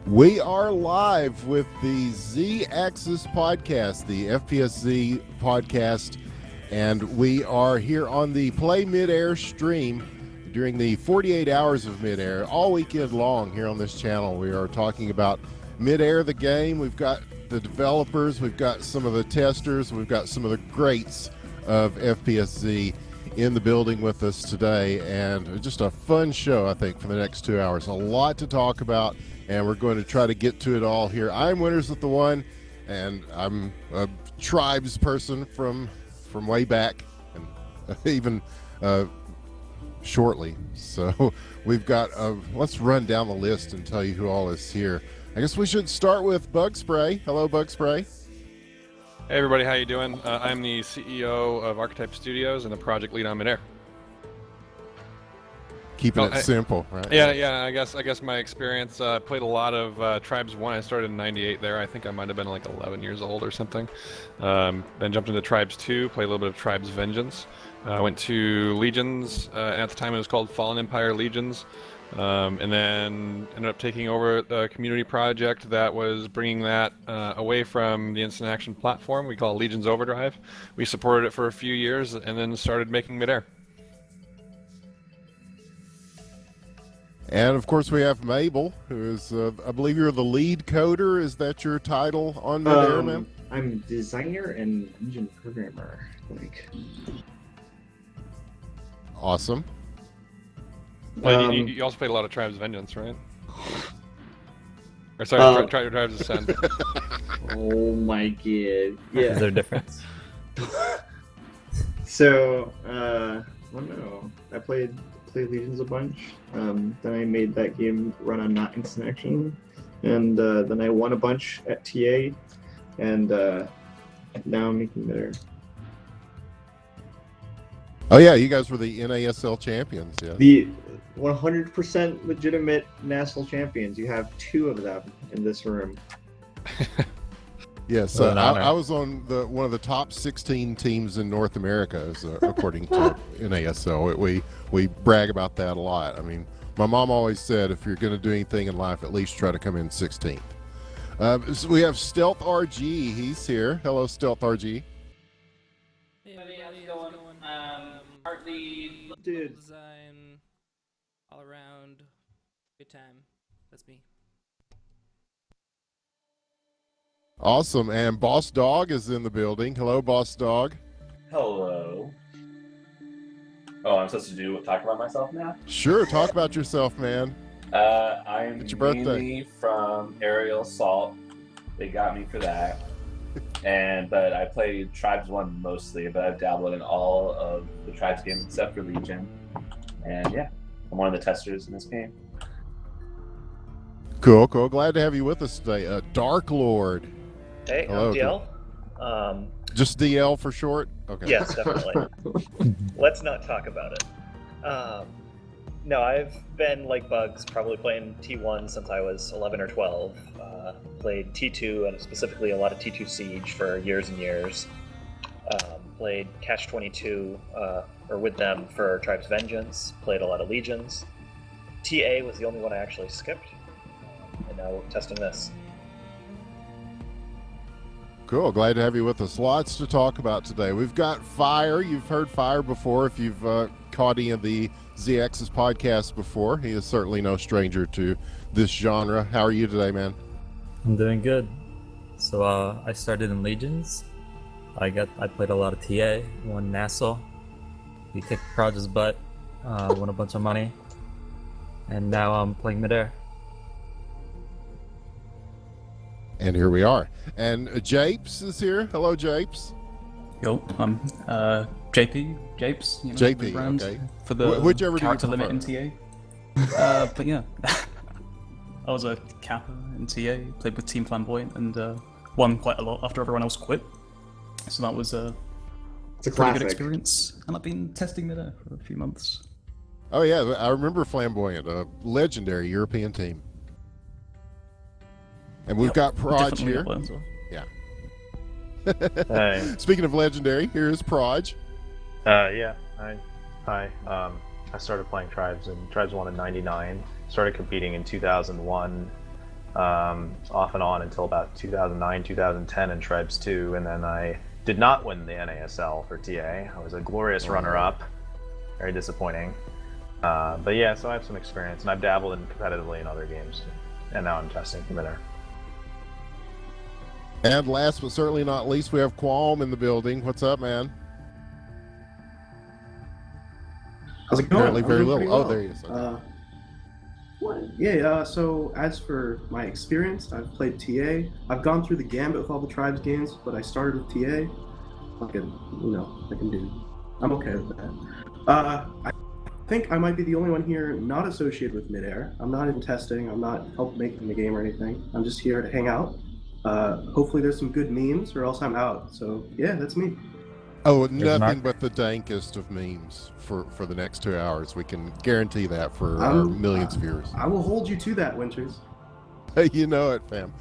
We are live with the Z-Axis podcast, the FPS+Z podcast, and we are here on the Play Midair stream during the 48 hours of Midair, all weekend long here on this channel. We are talking about Midair, the game. We've got the developers, we've got some of the testers, we've got some of the greats of FPS+Z in the building with us today, and just a fun show, I think, for the next 2 hours. A lot to talk about, and we're going to try to get to it all here. I'm Winners with the One, and I'm a tribes person from way back, and even shortly. So we've got, let's run down the list and tell you who all is here. I guess we should start with BugsPray. Hello, BugsPray. Hey everybody, how you doing? I'm the CEO of Archetype Studios and the project lead on Midair. Keeping it simple, right? Yeah. I guess my experience. Played a lot of Tribes 1. I started in '98 there. I think I might have been like 11 years old or something. Then jumped into Tribes 2. Played a little bit of Tribes Vengeance. Went to Legions. At the time it was called Fallen Empire Legions. And then ended up taking over the community project that was bringing that away from the instant action platform we call Legions Overdrive. We supported it for a few years and then started making Midair. And of course we have Mabel, who is, I believe you're the lead coder. Is that your title on Midair, man? I'm designer and engine programmer, Awesome. Well, you also played a lot of Tribes Vengeance, right? Or sorry, Tribes Ascend. Oh my god. Yeah. Is there a difference? So, I don't know. I played Legions a bunch. Then I made that game run on not instant action. And then I won a bunch at TA. And now I'm making Midair. Oh yeah, you guys were the NASL champions, yeah. The 100% legitimate national champions. You have 2 of them in this room. Yes, I was on one of the top 16 teams in North America, according to NASL. We brag about that a lot. I mean, my mom always said, if you're going to do anything in life, at least try to come in 16th. So we have StealthRG. He's here. Hello, StealthRG. Hey, buddy, how's it going? Partly Dude. design, all around, good time. That's me. Awesome. And Boss Dog is in the building. Hello, Boss Dog. Hello. Oh, I'm supposed to talk about myself now? Sure, talk about yourself, man. I'm It's your birthday. mainly from Aerial Assault. They got me for that. But I played Tribes 1 mostly, but I've dabbled in all of the Tribes games except for Legion. And yeah, I'm one of the testers in this game. Cool. Glad to have you with us today. Dark Lord. Hey, Hello, I'm DL. Just DL for short? Okay. Yes, definitely. Let's not talk about it. No, I've been like Bugs, probably playing T1 since I was 11 or 12. Played T2 and specifically a lot of T2 Siege for years and years. Played Catch 22 or with them for Tribes Vengeance. Played a lot of Legions. TA was the only one I actually skipped. And now we're testing this. Cool. Glad to have you with us. Lots to talk about today. We've got Fire. You've heard Fire before if you've caught any of the Z-Axis podcasts before. He is certainly no stranger to this genre. How are you today, man? I'm doing good. So I started in Legions. I played a lot of TA, won Nassau. We kicked Proj's butt, won a bunch of money, and now I'm playing Midair. And here we are. And Japes is here. Hello, Japes. Yo, I'm Japes. You know, JP, the brand okay. For the Whichever character do you limit in TA. But yeah, I was a Kappa in TA, played with Team Flamboyant, and won quite a lot after everyone else quit. So that was It's a pretty classic. good experience. And I've been testing Midair for a few months. Oh, yeah. I remember Flamboyant, a legendary European team. And we've got Proj Definitely here. a player as well. Yeah. Speaking of legendary, here's Proj. Yeah. Hi. I started playing Tribes in Tribes 1 in '99. Started competing in 2001. off and on until about 2009, 2010 in Tribes 2, and then I did not win the NASL for TA. I was a glorious runner-up. Very disappointing. But yeah, so I have some experience, and I've dabbled competitively in other games, and now I'm testing for Midair. And last but certainly not least, we have Qualm in the building. What's up, man? How's it going? Apparently very I'm doing little. pretty Oh, there he is. Okay. So as for my experience, I've played TA. I've gone through the gambit with all the Tribes games, but I started with TA. I can do. I'm okay with that. I think I might be the only one here not associated with Midair. I'm not in testing. I'm not helping making the game or anything. I'm just here to hang out. Hopefully there's some good memes, or else I'm out. So yeah, that's me. Oh, nothing but the dankest of memes for the next 2 hours. We can guarantee that for our millions of viewers. I will hold you to that, Winters. You know it, fam.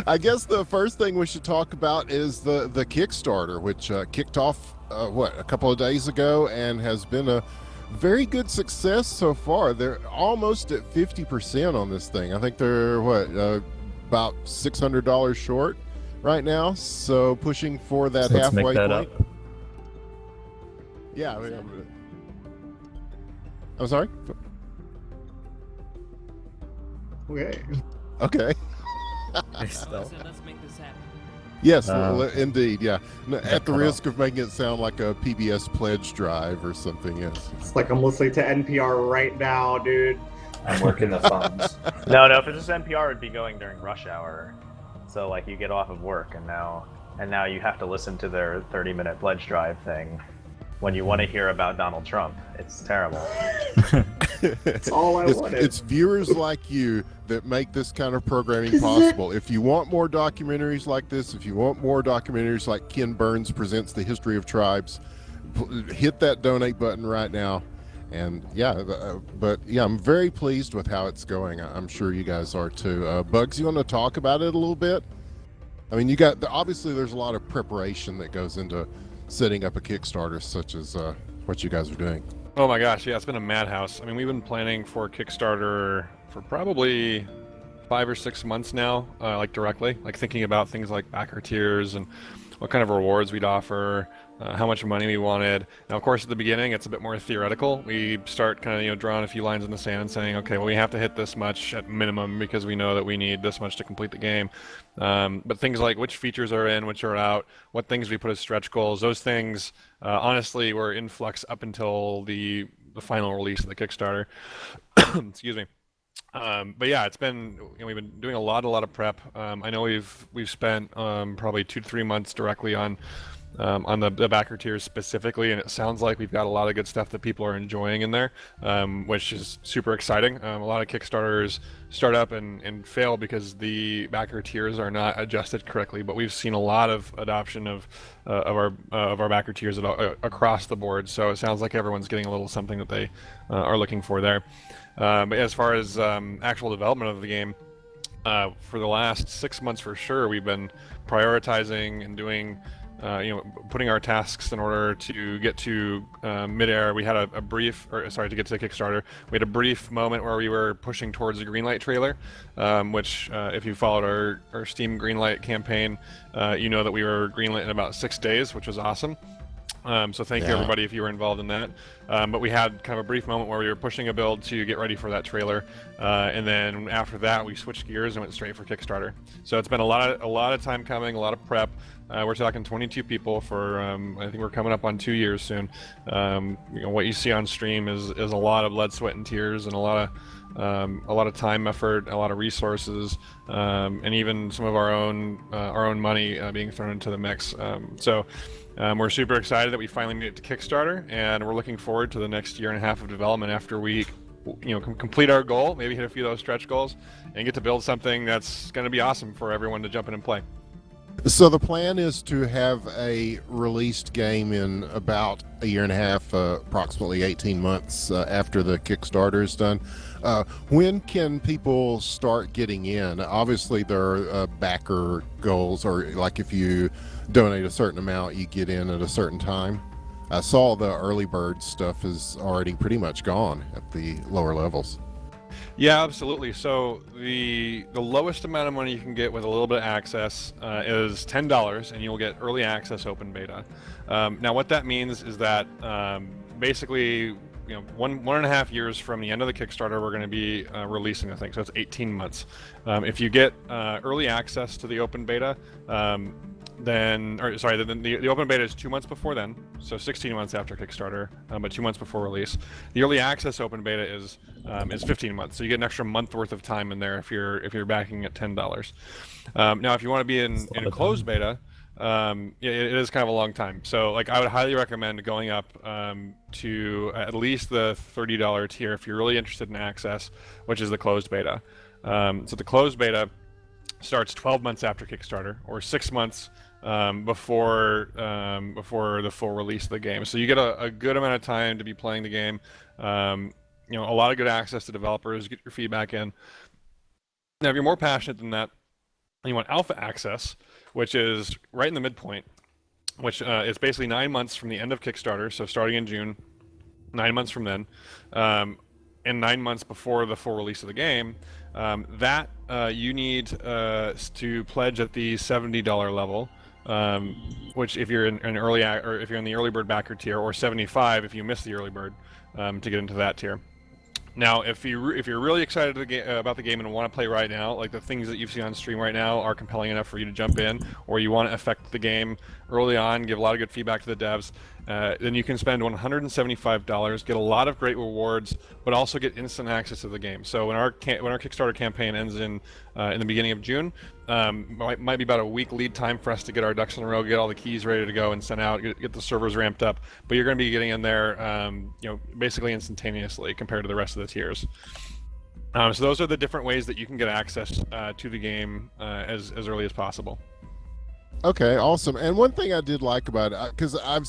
I guess the first thing we should talk about is the Kickstarter, which kicked off a couple of days ago and has been a very good success so far. They're almost at 50% on this thing. I think they're about $600 short right now, so pushing for that So let's halfway make that point. up. Yeah, I'm sorry. Okay. Okay. So let's make this happen. Yes, indeed. Yeah. At the cut risk of making it sound like a PBS pledge drive or something. Yes. It's like I'm listening to NPR right now, dude. I'm working the phones. No, if it's just NPR, it'd be going during rush hour. So like you get off of work and now you have to listen to their 30-minute pledge drive thing when you want to hear about Donald Trump. It's terrible. That's all I wanted. It's viewers like you that make this kind of programming possible. If you want more documentaries like this, if you want more documentaries like Ken Burns Presents the History of Tribes, hit that donate button right now. And yeah, I'm very pleased with how it's going. I'm sure you guys are too. Bugs, you want to talk about it a little bit? I mean, obviously there's a lot of preparation that goes into setting up a Kickstarter such as what you guys are doing. Oh my gosh, yeah, it's been a madhouse. I mean, we've been planning for Kickstarter for probably 5 or 6 months now, like directly, like thinking about things like backer tiers and what kind of rewards we'd offer, how much money we wanted. Now, of course, at the beginning, it's a bit more theoretical. We start kind of, drawing a few lines in the sand and saying, okay, well, we have to hit this much at minimum because we know that we need this much to complete the game. But things like which features are in, which are out, what things we put as stretch goals, those things, honestly, were in flux up until the final release of the Kickstarter. Excuse me. But yeah, it's been, we've been doing a lot of prep. I know we've spent probably 2 to 3 months directly on the backer tiers specifically, and it sounds like we've got a lot of good stuff that people are enjoying in there, which is super exciting. A lot of Kickstarters start up and fail because the backer tiers are not adjusted correctly, but we've seen a lot of adoption of our backer tiers across the board. So it sounds like everyone's getting a little something that they are looking for there. But as far as actual development of the game, for the last 6 months for sure, we've been prioritizing and doing, putting our tasks in order to get to Midair. We had to get to the Kickstarter. We had a brief moment where we were pushing towards a greenlight trailer, which if you followed our Steam greenlight campaign, you know that we were greenlit in about 6 days, which was awesome. So thank you everybody if you were involved in that. But we had kind of a brief moment where we were pushing a build to get ready for that trailer, and then after that we switched gears and went straight for Kickstarter. So it's been a lot of time coming, a lot of prep. We're talking 22 people for I think we're coming up on 2 years soon. What you see on stream is a lot of blood, sweat, and tears, and a lot of time, effort, a lot of resources, and even some of our own money being thrown into the mix. We're super excited that we finally made it to Kickstarter, and we're looking forward to the next 1.5 years of development after we complete our goal, maybe hit a few of those stretch goals, and get to build something that's going to be awesome for everyone to jump in and play. So the plan is to have a released game in about 1.5 years, approximately 18 months after the Kickstarter is done. When can people start getting in? Obviously, there are backer goals, or like if you donate a certain amount, you get in at a certain time. I saw the early bird stuff is already pretty much gone at the lower levels. Yeah, absolutely. So the lowest amount of money you can get with a little bit of access is $10, and you'll get early access open beta. Now, what that means is that basically, one and a half years from the end of the Kickstarter, we're going to be releasing the thing. So it's 18 months. If you get early access to the open beta, the open beta is 2 months before then, so 16 months after Kickstarter, but 2 months before release. The early access open beta is 15 months, so you get an extra month worth of time in there if you're backing at $10. Now, if you want to be in a closed beta, it is kind of a long time. So, like, I would highly recommend going up to at least the $30 tier if you're really interested in access, which is the closed beta. So the closed beta starts 12 months after Kickstarter, or 6 months before the full release of the game. So you get a good amount of time to be playing the game. A lot of good access to developers, get your feedback in. Now, if you're more passionate than that, and you want alpha access, which is right in the midpoint, which is basically 9 months from the end of Kickstarter, so starting in June, 9 months from then, and 9 months before the full release of the game, you need to pledge at the $70 level, which if you're in if you're in the early bird backer tier, or $75 if you miss the early bird, to get into that tier. Now, if you're really excited about the game and want to play right now, like the things that you've seen on stream right now are compelling enough for you to jump in, or you want to affect the game early on, give a lot of good feedback to the devs, then you can spend $175, get a lot of great rewards, but also get instant access to the game. So when our Kickstarter campaign ends in the beginning of June, might be about a week lead time for us to get our ducks in a row, get all the keys ready to go and sent out, get the servers ramped up. But you're going to be getting in there, basically instantaneously compared to the rest of the tiers. So those are the different ways that you can get access to the game as early as possible. Okay, awesome. And one thing I did like about it, because I've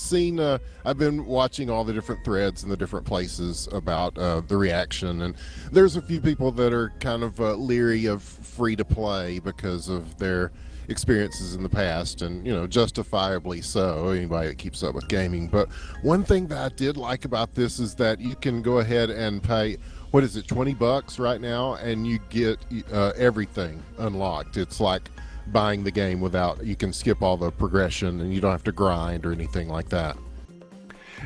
been watching all the different threads in the different places about the reaction, and there's a few people that are kind of leery of free to play because of their experiences in the past, and justifiably so, anybody that keeps up with gaming. But one thing that I did like about this is that you can go ahead and pay, what is it, $20 right now, and you get everything unlocked. It's like buying the game you can skip all the progression, and you don't have to grind or anything like that.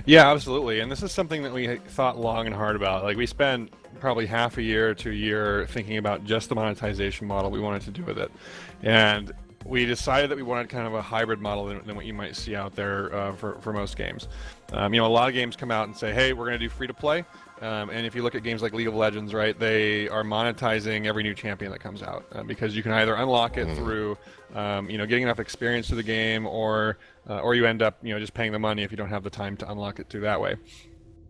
Yeah, absolutely. And this is something that we thought long and hard about. Like, we spent probably half a year to a year thinking about just the monetization model we wanted to do with it. And we decided that we wanted kind of a hybrid model than what you might see out there for most games. A lot of games come out and say, hey, we're going to do free to play. And if you look at games like League of Legends, right, they are monetizing every new champion that comes out because you can either unlock it through, getting enough experience to the game, or you end up, just paying the money if you don't have the time to unlock it through that way.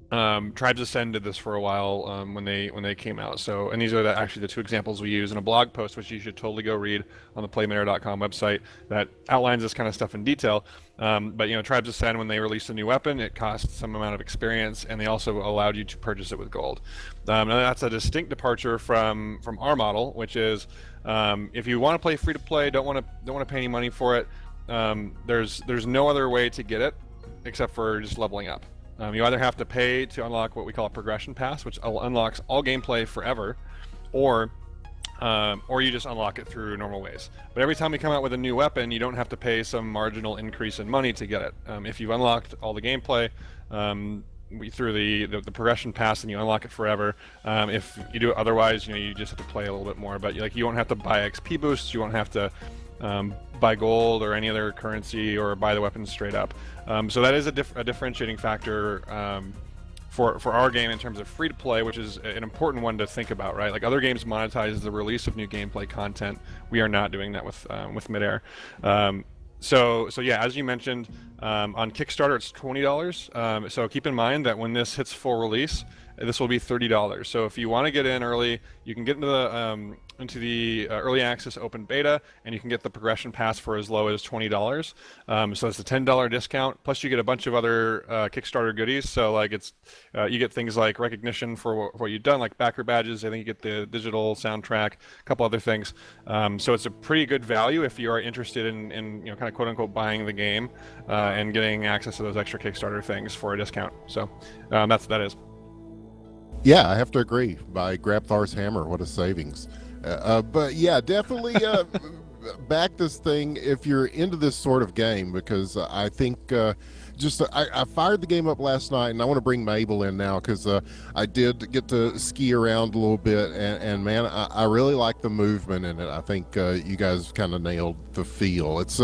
Tribes Ascend did this for a while when they came out. So, and these are actually the two examples we use in a blog post, which you should totally go read on the playmidair.com website, that outlines this kind of stuff in detail. But Tribes Ascend, when they released a new weapon, it cost some amount of experience, and they also allowed you to purchase it with gold. Now that's a distinct departure from our model, which is if you want to play free to play, don't want to pay any money for it. There's no other way to get it except for just leveling up. You either have to pay to unlock what we call a progression pass, which unlocks all gameplay forever, or you just unlock it through normal ways. But every time we come out with a new weapon, you don't have to pay some marginal increase in money to get it. If you've unlocked all the gameplay through the progression pass, and you unlock it forever. If you do it otherwise, you just have to play a little bit more. But you won't have to buy XP boosts. You won't have to buy gold or any other currency, or buy the weapons straight up. So that is a differentiating factor for our game in terms of free to play, which is an important one to think about, right? Like, other games monetize the release of new gameplay content. We are not doing that with Midair. So yeah, as you mentioned, on Kickstarter it's $20. So keep in mind that when this hits full release, this will be $30. So if you want to get in early, you can get into the early access open beta, and you can get the progression pass for as low as $20. So it's a $10 discount. Plus you get a bunch of other Kickstarter goodies. So like you get things like recognition for what you've done, like backer badges. I think you get the digital soundtrack, a couple other things. So it's a pretty good value if you are interested in kind of quote unquote buying the game and getting access to those extra Kickstarter things for a discount. So that is. Yeah, I have to agree. By Grabthar's hammer, what a savings. But yeah, definitely back this thing if you're into this sort of game, because I think I fired the game up last night, and I want to bring Mabel in now because I did get to ski around a little bit, and man, I really like the movement in it. I think you guys kind of nailed the feel. It's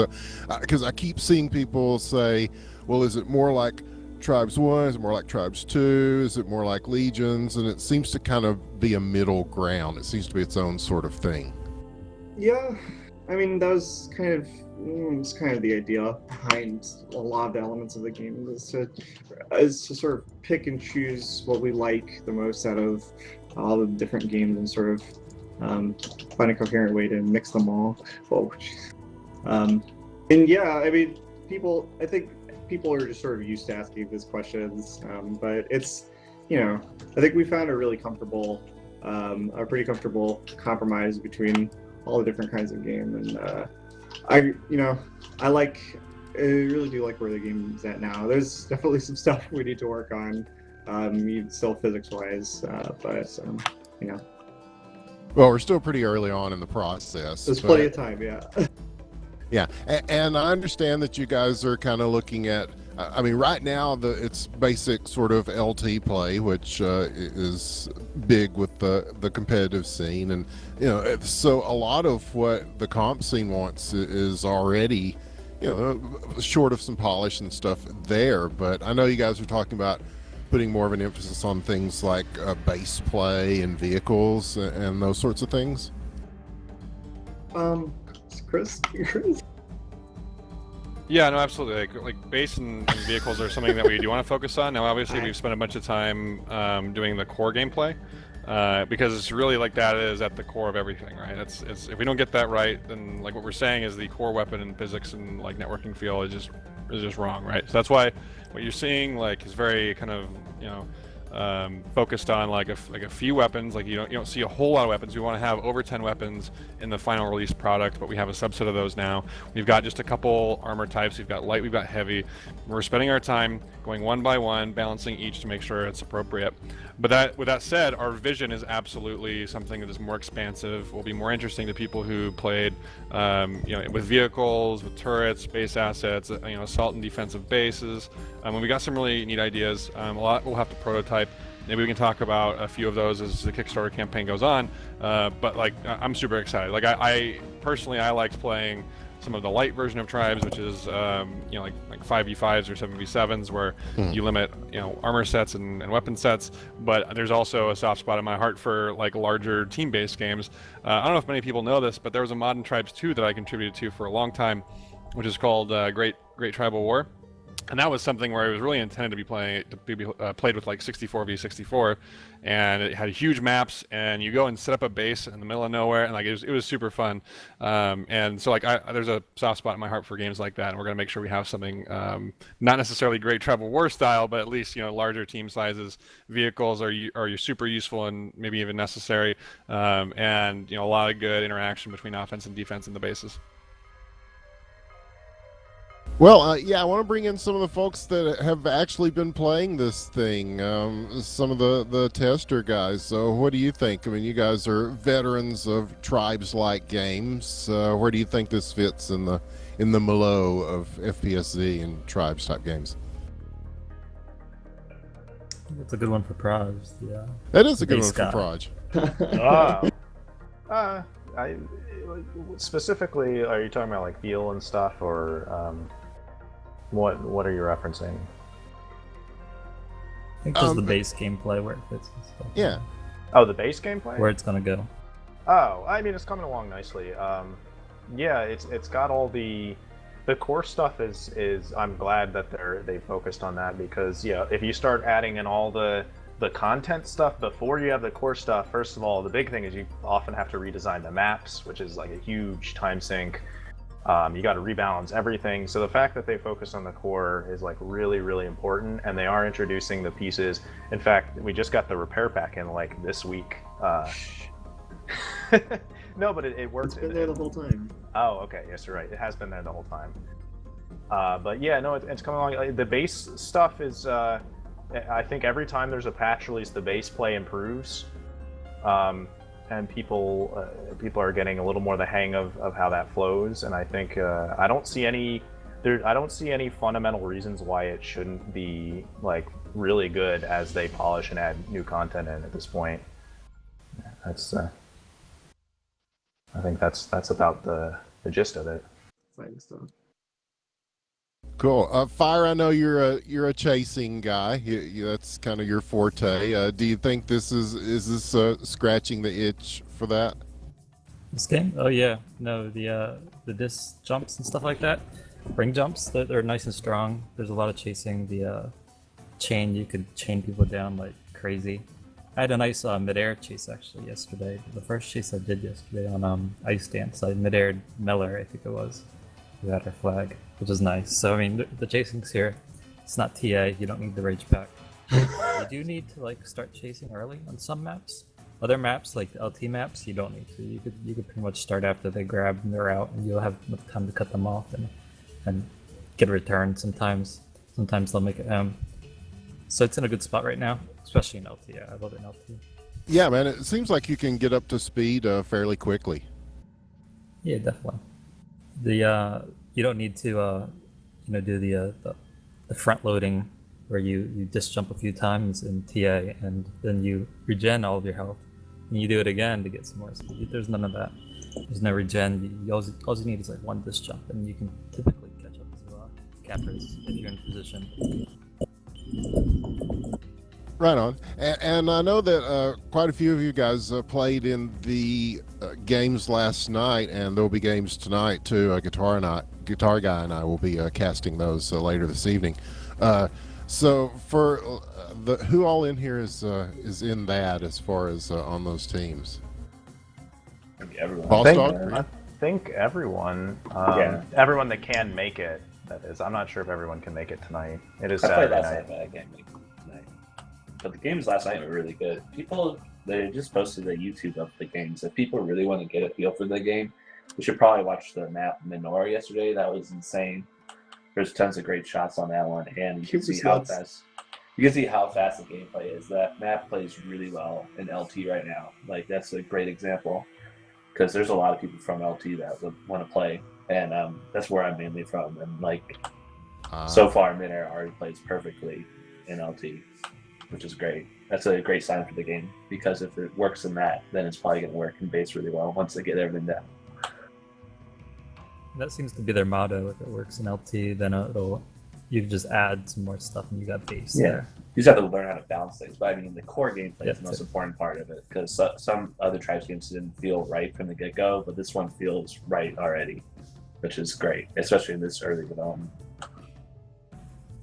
because I keep seeing people say, well, is it more like Tribes 1? Is it more like Tribes 2? Is it more like Legions? And it seems to kind of be a middle ground. It seems to be its own sort of thing. Yeah, I mean that was kind of the idea behind a lot of the elements of the game is to sort of pick and choose what we like the most out of all the different games and sort of find a coherent way to mix them all. And yeah, I mean I think people are just sort of used to asking these questions, but it's, I think we found a really comfortable, a pretty comfortable compromise between all the different kinds of game, and I really do like where the game's at now. There's definitely some stuff we need to work on, still physics-wise, but Well, we're still pretty early on in the process. There's plenty of time, yeah. Yeah, and I understand that you guys are kind of looking at, I mean, right now it's basic sort of LT play, which is big with the competitive scene, and so a lot of what the comp scene wants is already, short of some polish and stuff there. But I know you guys are talking about putting more of an emphasis on things like base play and vehicles and those sorts of things. Chris? Yeah, no, absolutely. Like base and vehicles are something that we do want to focus on. Now, obviously, we've spent a bunch of time doing the core gameplay because it's really like that is at the core of everything, right? It's if we don't get that right, then like what we're saying is the core weapon and physics and like networking feel is just wrong, right? So that's why what you're seeing like is very kind of focused on like a few weapons. Like you don't see a whole lot of weapons. We want to have over 10 weapons in the final release product, but we have a subset of those now. We've got just a couple armor types. We've got light, we've got heavy. We're spending our time going one by one, balancing each to make sure it's appropriate. But with that said, our vision is absolutely something that is more expansive, will be more interesting to people who played with vehicles, with turrets, base assets, assault and defensive bases. And we got some really neat ideas. A lot we'll have to prototype. Maybe we can talk about a few of those as the Kickstarter campaign goes on. But like, I'm super excited. Like I personally liked playing some of the light version of Tribes, which is like 5v5s or 7v7s, where you limit armor sets and weapon sets. But there's also a soft spot in my heart for like larger team-based games. I don't know if many people know this, but there was a mod in Tribes 2 that I contributed to for a long time, which is called Great Tribal War. And that was something where it was really intended to be played with like 64v64, and it had huge maps, and you go and set up a base in the middle of nowhere, and like it was super fun. And so like there's a soft spot in my heart for games like that, and we're gonna make sure we have something not necessarily Great Tribal War style, but at least larger team sizes. Vehicles are super useful and maybe even necessary, and a lot of good interaction between offense and defense in the bases. Well, yeah, I want to bring in some of the folks that have actually been playing this thing, some of the tester guys. So what do you think? I mean, you guys are veterans of Tribes-like games. Where do you think this fits in the milieu of FPS+Z and Tribes-type games? That's a good one for Proj, yeah. That is a good one for Proj. Specifically, are you talking about like feel and stuff, or what are you referencing? I think just the base gameplay where it fits and stuff. Yeah. Oh, the base gameplay? Where it's gonna go. Oh, I mean, it's coming along nicely. Yeah, it's got all the core stuff is I'm glad that they focused on that, because if you start adding in all the content stuff before you have the core stuff, first of all, the big thing is you often have to redesign the maps, which is like a huge time sink. You got to rebalance everything. So the fact that they focus on the core is like really, really important, and they are introducing the pieces. In fact, we just got the repair pack in like this week. No, but it works. It's been there the whole time. Oh, okay. Yes, you're right. It has been there the whole time. But yeah, no, it's coming along. The base stuff is I think every time there's a patch release, the base play improves, and people are getting a little more the hang of how that flows. And I think I don't see any fundamental reasons why it shouldn't be like really good as they polish and add new content in at this point. That's I think that's about the gist of it. Exciting stuff. Cool. Fire, I know you're a chasing guy. That's kind of your forte. Do you think this is scratching the itch for that? This game? Oh yeah. No, the disc jumps and stuff like that. Ring jumps, they're nice and strong. There's a lot of chasing. The chain, you could chain people down like crazy. I had a nice midair chase actually yesterday. The first chase I did yesterday on Ice Dance. I midaired Meller, I think it was. We had our flag, which is nice. So I mean, the chasing's here. It's not TA. You don't need the rage pack. You do need to like start chasing early on some maps. Other maps, like the LT maps, you don't need to. You could pretty much start after they grab and they're out, and you'll have enough time to cut them off and get a return. Sometimes they'll make it M. So it's in a good spot right now, especially in LT. I love it in LT. Yeah, man. It seems like you can get up to speed fairly quickly. Yeah, definitely. You don't need to do the front loading where you just jump a few times in TA and then you regen all of your health and you do it again to get some more speed. There's none of that. There's no regen. All you need is like one disc jump and you can typically catch up to cappers if you're in position. Right on. And I know that quite a few of you guys played in the games last night, and there'll be games tonight too. Guitar Guy and I will be casting those later this evening. So for who all in here is in that as far as on those teams? Everyone. Boss Dog? I think everyone. Everyone that can make it. That is. I'm not sure if everyone can make it tonight. It is I played Saturday last night. night, but I can't make it tonight. But the games last night were really good. They just posted a YouTube of the games. If people really want to get a feel for the game, you should probably watch the map Midair yesterday. That was insane. There's tons of great shots on that one, and you can see how fast. You can see how fast the gameplay is. That map plays really well in LT right now. Like that's a great example because there's a lot of people from LT that would want to play, and that's where I'm mainly from. And like so far, Midair already plays perfectly in LT, which is great. That's a great sign for the game because if it works in that, then it's probably going to work in base really well once they get everything down. That seems to be their motto. If it works in LT, then you can just add some more stuff and you got base there. You just have to learn how to balance things. But I mean, the core gameplay is the most important part of it because some other Tribes games didn't feel right from the get-go, but this one feels right already, which is great, especially in this early development.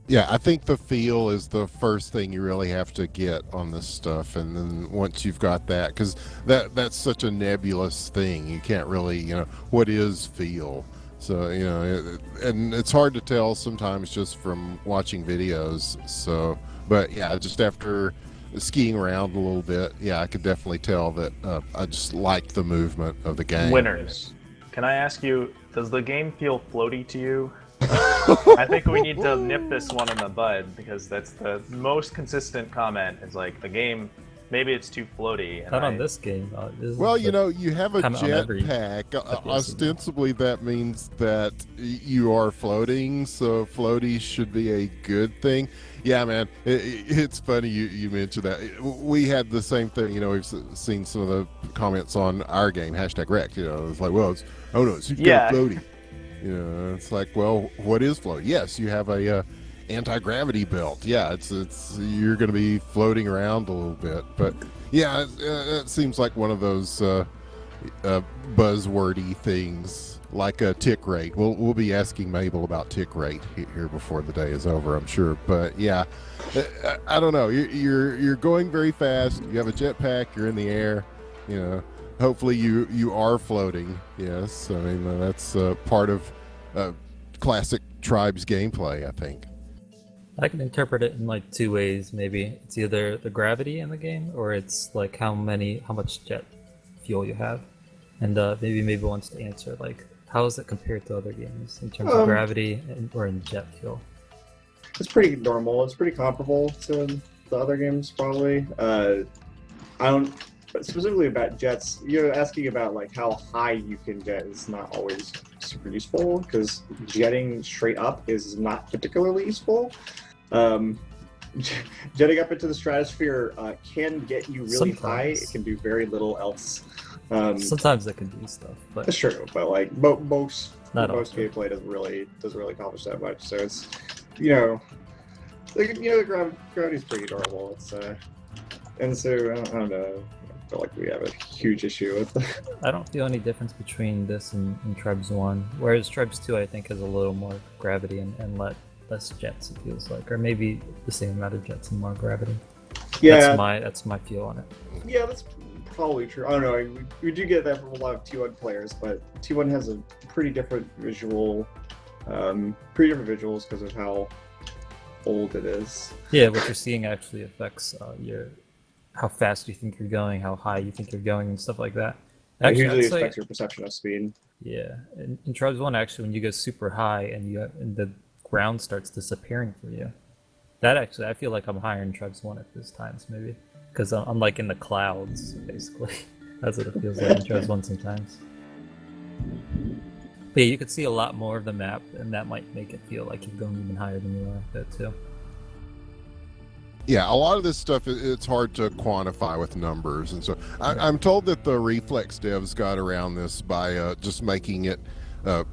Yeah, I think the feel is the first thing you really have to get on this stuff, and then once you've got that, because that's such a nebulous thing, you can't really, what is feel? So, and it's hard to tell sometimes just from watching videos. So, but yeah, just after skiing around a little bit, yeah, I could definitely tell that I just liked the movement of the game. Winners. Can I ask you, does the game feel floaty to you? I think we need to nip this one in the bud because that's the most consistent comment. Is like the game, maybe it's too floaty. And Not on this game. Well, you have a jetpack. FPS Ostensibly, that means that you are floating, so floaty should be a good thing. Yeah, man, it's funny you mentioned that. We had the same thing. We've seen some of the comments on our game, #Wrecked. It's like, well, it's super floaty. It's like, well, what is float? Yes, you have a anti-gravity belt. Yeah, it's you're going to be floating around a little bit, but yeah, it seems like one of those buzzwordy things, like a tick rate. We'll be asking Mabel about tick rate here before the day is over, I'm sure. But yeah, I don't know. You're going very fast. You have a jetpack. You're in the air. Hopefully you are floating. Yes, I mean that's part of classic Tribes gameplay, I think. I can interpret it in like two ways. Maybe it's either the gravity in the game, or it's like how much jet fuel you have, and maybe Mabel wants to answer like how is it compared to other games in terms of gravity or in jet fuel. It's pretty normal. It's pretty comparable to the other games, probably. I don't specifically about jets. You're asking about like how high you can jet is not always super useful because jetting straight up is not particularly useful. Jetting up into the stratosphere can get you really high. It can do very little else. Sometimes it can do stuff, but that's true. But like most gameplay doesn't really accomplish that much. So it's the gravity's pretty normal. It's and so I don't know. I feel like we have a huge issue with that. I don't feel any difference between this and Tribes 1, whereas Tribes 2 I think has a little more gravity and less jets, it feels like, or maybe the same amount of jets and more gravity. Yeah, that's my feel on it. Yeah, that's probably true. I don't know. We do get that from a lot of T1 players, but T1 has a pretty different visuals because of how old it is. Yeah, what you're seeing actually affects how fast you think you're going, how high you think you're going, and stuff like that. Actually, it usually affects your perception of speed. Yeah, in Tribes 1, actually, when you go super high and the ground starts disappearing for you, that actually, I feel like I'm higher in Tribes 1 at this times, maybe. Because I'm like in the clouds, basically. That's what it feels like in Tribes 1 sometimes. But yeah, you could see a lot more of the map, and that might make it feel like you're going even higher than you are there, too. Yeah, a lot of this stuff, it's hard to quantify with numbers. And so I'm told that the Reflex devs got around this by just making it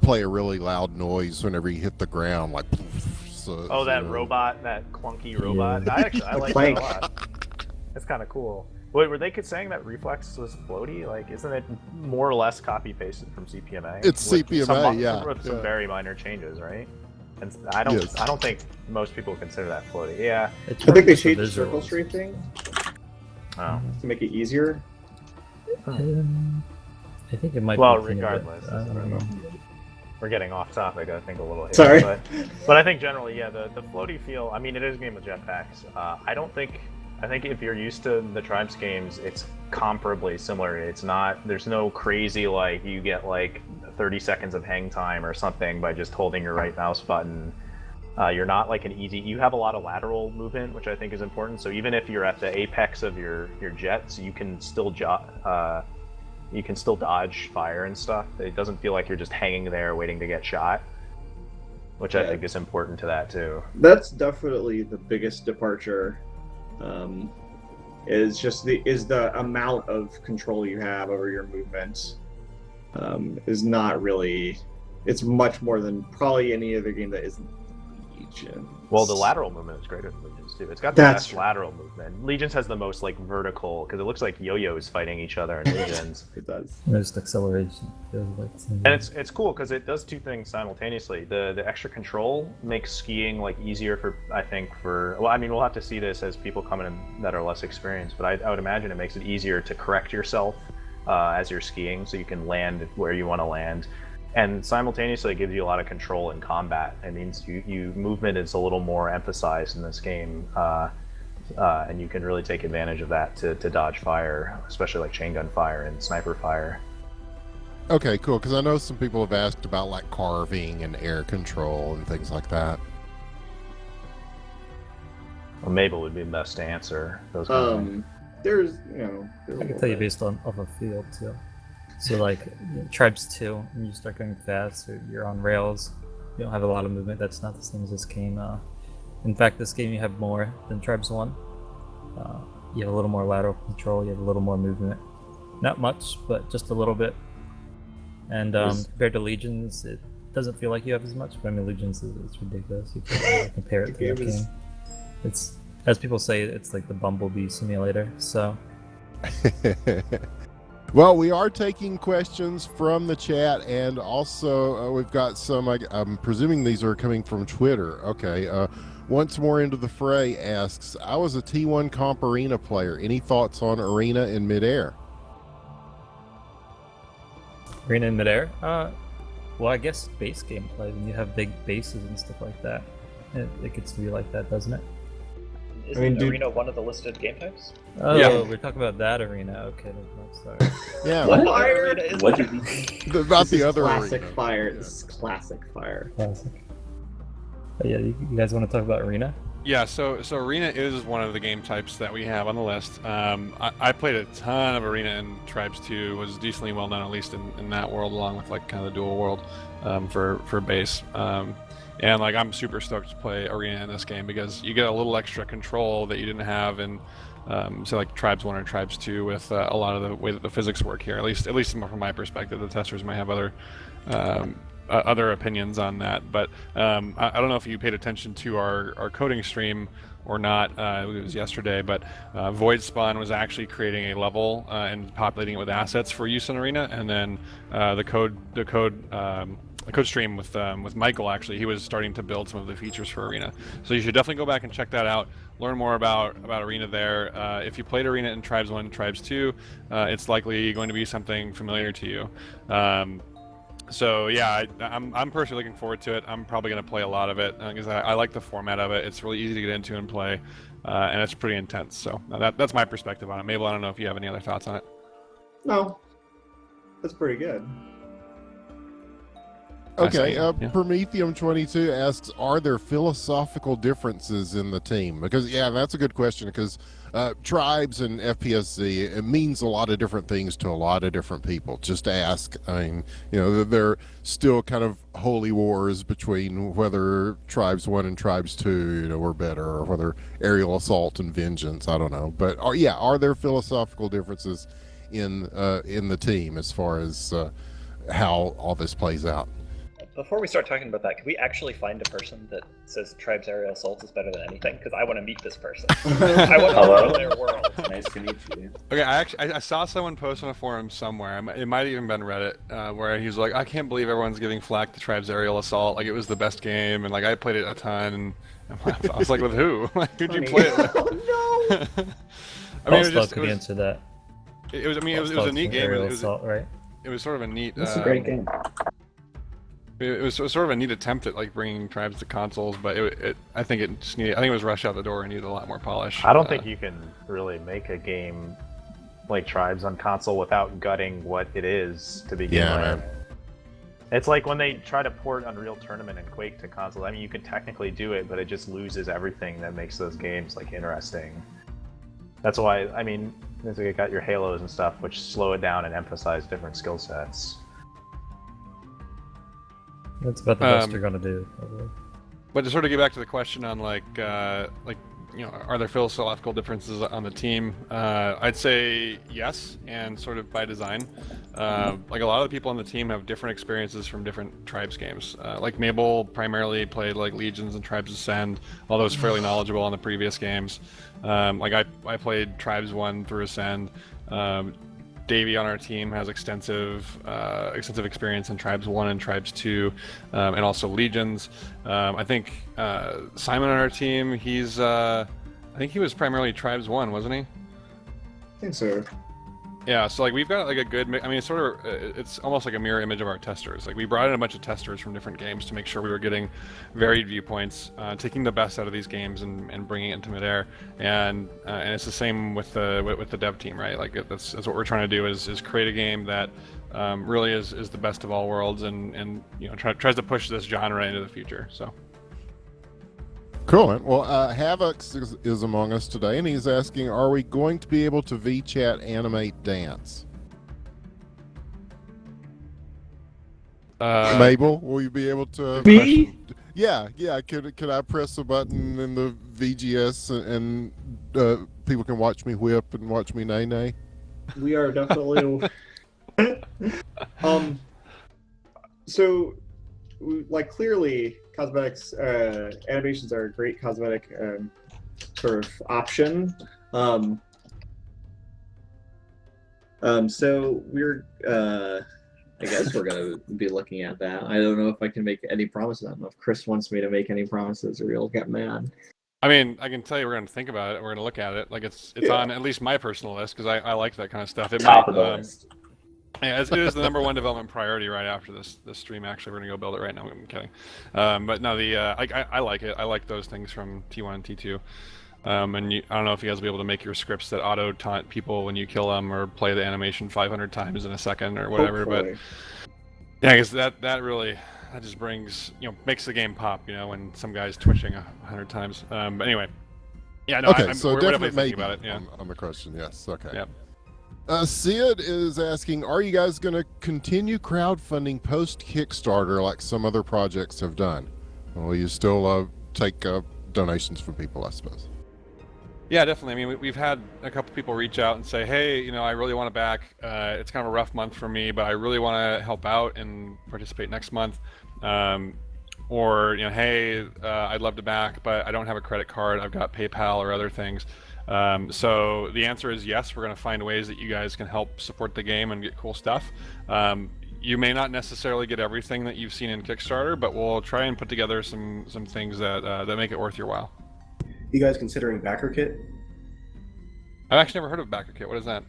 play a really loud noise whenever you hit the ground, like... So, that robot, that clunky robot. Yeah. I like that a lot. That's kind of cool. Wait, were they saying that Reflex was floaty? Like, isn't it more or less copy-pasted from CPMA? It's CPMA, with some very minor changes, right? And I don't think most people consider that floaty. Yeah. I think they changed the circle stream thing to make it easier. I think it might. Well, regardless, I don't know. We're getting off topic, I think, a little here. Sorry. But I think generally, yeah, the floaty feel. I mean, it is a game with jetpacks. I think if you're used to the Tribes games, it's comparably similar. It's not. There's no crazy like you get like 30 seconds of hang time or something by just holding your right mouse button. You're not like you have a lot of lateral movement, which I think is important. So even if you're at the apex of your jets, you can still dodge fire and stuff. It doesn't feel like you're just hanging there waiting to get shot, which I think is important to that too. That's definitely the biggest departure. Is the amount of control you have over your movement. Is not really. It's much more than probably any other game that isn't Legion. Well, the lateral movement is greater than Legion's too. It's got the best lateral movement. Legion's has the most like vertical because it looks like yo-yos fighting each other in Legion's. It does. Most acceleration. And it's cool because it does two things simultaneously. The extra control makes skiing like easier well, I mean, we'll have to see this as people come in that are less experienced, but I would imagine it makes it easier to correct yourself as you're skiing, so you can land where you want to land. And simultaneously, it gives you a lot of control in combat. It means movement is a little more emphasized in this game, and you can really take advantage of that to dodge fire, especially like chain gun fire and sniper fire. Okay, cool. Because I know some people have asked about like carving and air control and things like that. Well, Mabel would be the best to answer those kind of things. There's I can tell you based off a field too. So like Tribes 2, when you start going fast, or you're on rails, you don't have a lot of movement. That's not the same as this game. In fact, this game you have more than Tribes 1. You have a little more lateral control. You have a little more movement. Not much, but just a little bit. And compared to Legions, it doesn't feel like you have as much. But I mean, Legions is ridiculous. You can compare it to that game. It's, as people say, it's like the Bumblebee simulator. So. Well, we are taking questions from the chat, and also we've got some, I'm presuming these are coming from Twitter. Okay, Once More Into the Fray asks, I was a T1 Comp Arena player. Any thoughts on Arena in Midair? Arena in Midair? Well, I guess base gameplay, when you have big bases and stuff like that, it gets to be like that, doesn't it? Isn't Arena one of the listed game types? Oh, yeah. We're talking about that Arena. Okay, no, sorry. Yeah. Fire is about the other classic Arena. Fire. This is classic Fire. Classic. But yeah, you guys want to talk about Arena? Yeah, so Arena is one of the game types that we have on the list. I played a ton of Arena in Tribes 2, was decently well known, at least in that world, along with like kind of the dual world for base. And like I'm super stoked to play Arena in this game because you get a little extra control that you didn't have in so like Tribes 1 or Tribes 2 with a lot of the way that the physics work here. At least from my perspective. The testers might have other opinions on that, but I don't know if you paid attention to our coding stream or not. It was yesterday, but Void Spawn was actually creating a level and populating it with assets for use in Arena, and then the code stream with Michael, actually, he was starting to build some of the features for Arena. So you should definitely go back and check that out. Learn more about Arena there. If you played Arena in Tribes 1 and Tribes 2, it's likely going to be something familiar to you. So yeah, I'm personally looking forward to it. I'm probably going to play a lot of it because I like the format of it. It's really easy to get into and play, and it's pretty intense. So that's my perspective on it. Mabel, I don't know if you have any other thoughts on it. No, that's pretty good. Okay, Promethium22 asks, are there philosophical differences in the team? Because, yeah, that's a good question, because Tribes and FPS+Z, it means a lot of different things to a lot of different people. Just ask. I mean, you know, there still kind of holy wars between whether Tribes 1 and Tribes 2, you know, were better, or whether Aerial Assault and Vengeance, I don't know. But, are there philosophical differences in the team as far as how all this plays out? Before we start talking about that, can we actually find a person that says Tribes Aerial Assault is better than anything? Because I want to meet this person. I want to know their world. Nice to meet you. Okay, I saw someone post on a forum somewhere. It might have even been Reddit, where he was like, "I can't believe everyone's giving flack to Tribes Aerial Assault. Like it was the best game, and like I played it a ton." And I was like, "With who? Like, who'd you play it with?" Oh no! I mean, could answer that. It was a neat game. Aerial Assault, right? It was sort of a neat. It's a great game. It was sort of a neat attempt at like bringing Tribes to consoles, but I think it just needed. I think it was rushed out the door and needed a lot more polish. I don't think you can really make a game like Tribes on console without gutting what it is to begin with. Man. It's like when they try to port Unreal Tournament and Quake to console. I mean, you can technically do it, but it just loses everything that makes those games like interesting. That's why, I mean, you got your Halos and stuff, which slow it down and emphasize different skill sets. That's about the best you're gonna do. Probably. But to sort of get back to the question on like you know, are there philosophical differences on the team? I'd say yes, and sort of by design. Like a lot of the people on the team have different experiences from different Tribes games. Like Mabel primarily played like Legions and Tribes Ascend, although was fairly knowledgeable on the previous games. Like I played Tribes 1 through Ascend. Davey on our team has extensive experience in Tribes 1 and Tribes 2, and also Legions. I think Simon on our team, I think he was primarily Tribes 1, wasn't he? I think so. Yeah, so like we've got like a good. I mean, it's almost like a mirror image of our testers. Like we brought in a bunch of testers from different games to make sure we were getting varied viewpoints, taking the best out of these games and bringing it into Midair. And it's the same with the dev team, right? Like that's what we're trying to do is create a game that really is the best of all worlds and you know tries to push this genre into the future. So. Cool. Well, Havoc is among us today, and he's asking, are we going to be able to VChat animate dance? Mabel, will you be able to? Me? Yeah. Could I press a button in the VGS and people can watch me whip and watch me nay nay? We are definitely. So, like clearly, cosmetics animations are a great cosmetic sort of option. So we're I guess we're gonna be looking at that. I don't know if I can make any promises. I don't know if Chris wants me to make any promises or he'll get mad. I mean, I can tell you we're going to think about it. We're going to look at it. Like it's on at least my personal list because I like that kind of stuff. It Top of the list. Yeah, it is the #1 development priority right after this stream. Actually, we're gonna go build it right now. I'm kidding, but no, I like it. I like those things from T1 and T2. And I don't know if you guys will be able to make your scripts that auto taunt people when you kill them, or play the animation 500 times in a second or whatever. Hopefully. But yeah, I guess that really that just brings, makes the game pop, when some guy's twitching 100 times. But anyway, yeah, no, Okay, we're definitely thinking about it. Yeah. On the question, yes. Okay. Yep. Sid is asking, are you guys going to continue crowdfunding post Kickstarter like some other projects have done? Will you still take donations from people, I suppose? Yeah, definitely. I mean, we've had a couple people reach out and say, hey, I really want to back. It's kind of a rough month for me, but I really want to help out and participate next month. Or, hey, I'd love to back, but I don't have a credit card. I've got PayPal or other things. So the answer is yes, we're going to find ways that you guys can help support the game and get cool stuff. You may not necessarily get everything that you've seen in Kickstarter, but we'll try and put together some things that make it worth your while. You guys considering Backer Kit? I've actually never heard of Backer Kit. What is that?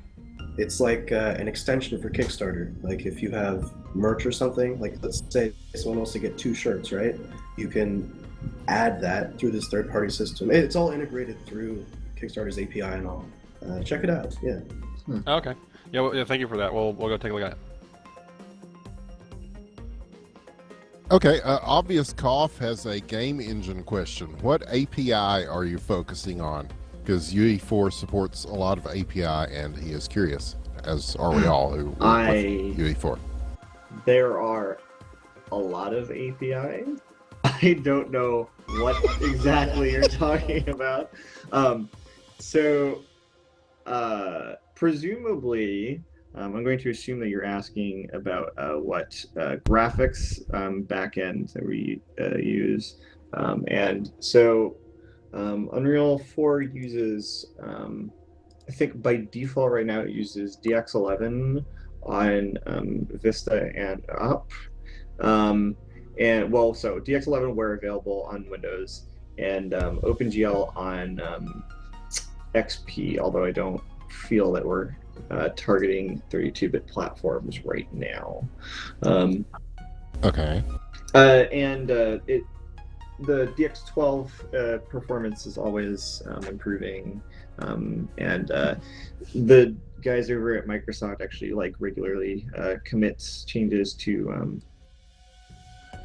It's like an extension for Kickstarter. Like if you have merch or something, like let's say someone wants to get 2 shirts, right? You can add that through this third-party system. It's all integrated through Kickstarter's API and all. Check it out. Yeah. Okay. Yeah. Well, yeah. Thank you for that. We'll go take a look at it. Okay. Obvious Cough has a game engine question. What API are you focusing on? Because UE4 supports a lot of API, and he is curious, as are we all who work with UE4. There are a lot of API. I don't know what exactly you're talking about. Presumably, I'm going to assume that you're asking about what graphics backend that we use. Unreal 4 uses, I think by default right now it uses DX11 on Vista and up. So DX11 where available on Windows, and OpenGL on XP, although I don't feel that we're targeting 32-bit platforms right now. Okay. The DX12 performance is always improving, and the guys over at Microsoft actually regularly commits changes to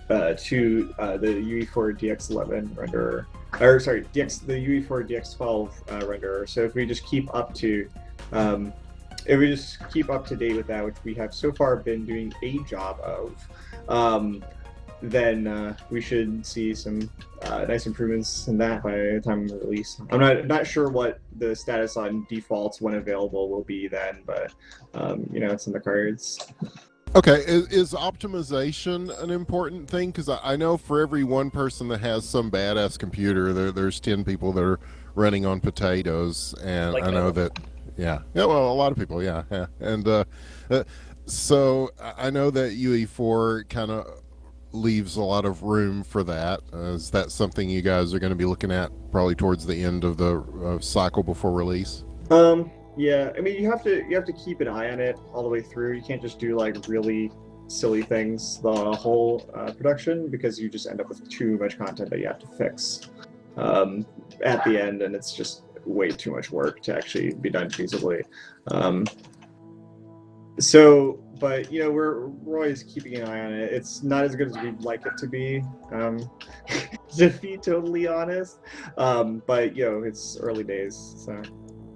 the UE4 DX11 renderer, the UE4 DX12 renderer. So if we just keep up to date with that, which we have so far been doing a job of, then we should see some nice improvements in that by the time of release. I'm not sure what the status on defaults when available will be then, but it's in the cards. Okay, is optimization an important thing? Because I know for every one person that has some badass computer, there's 10 people that are running on potatoes, and I know that, well, a lot of people, yeah. And so I know that UE4 kind of leaves a lot of room for that. Is that something you guys are going to be looking at probably towards the end of the cycle before release? Yeah, I mean, you have to keep an eye on it all the way through. You can't just do really silly things the whole production, because you just end up with too much content that you have to fix at the end, and it's just way too much work to actually be done feasibly. But we're always keeping an eye on it. It's not as good as we'd like it to be, to be totally honest. But it's early days, so.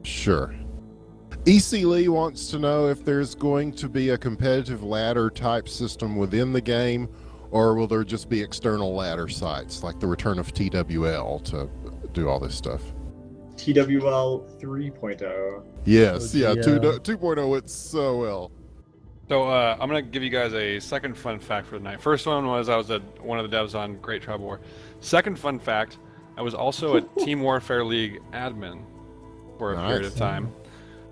Sure. EC Lee wants to know if there's going to be a competitive ladder type system within the game, or will there just be external ladder sites like the return of TWL to do all this stuff? TWL 3.0. Yes, 2.0 went so well. So I'm going to give you guys a second fun fact for the night. First one was I was one of the devs on Great Tribal War. Second fun fact, I was also a Team Warfare League admin for a period of time.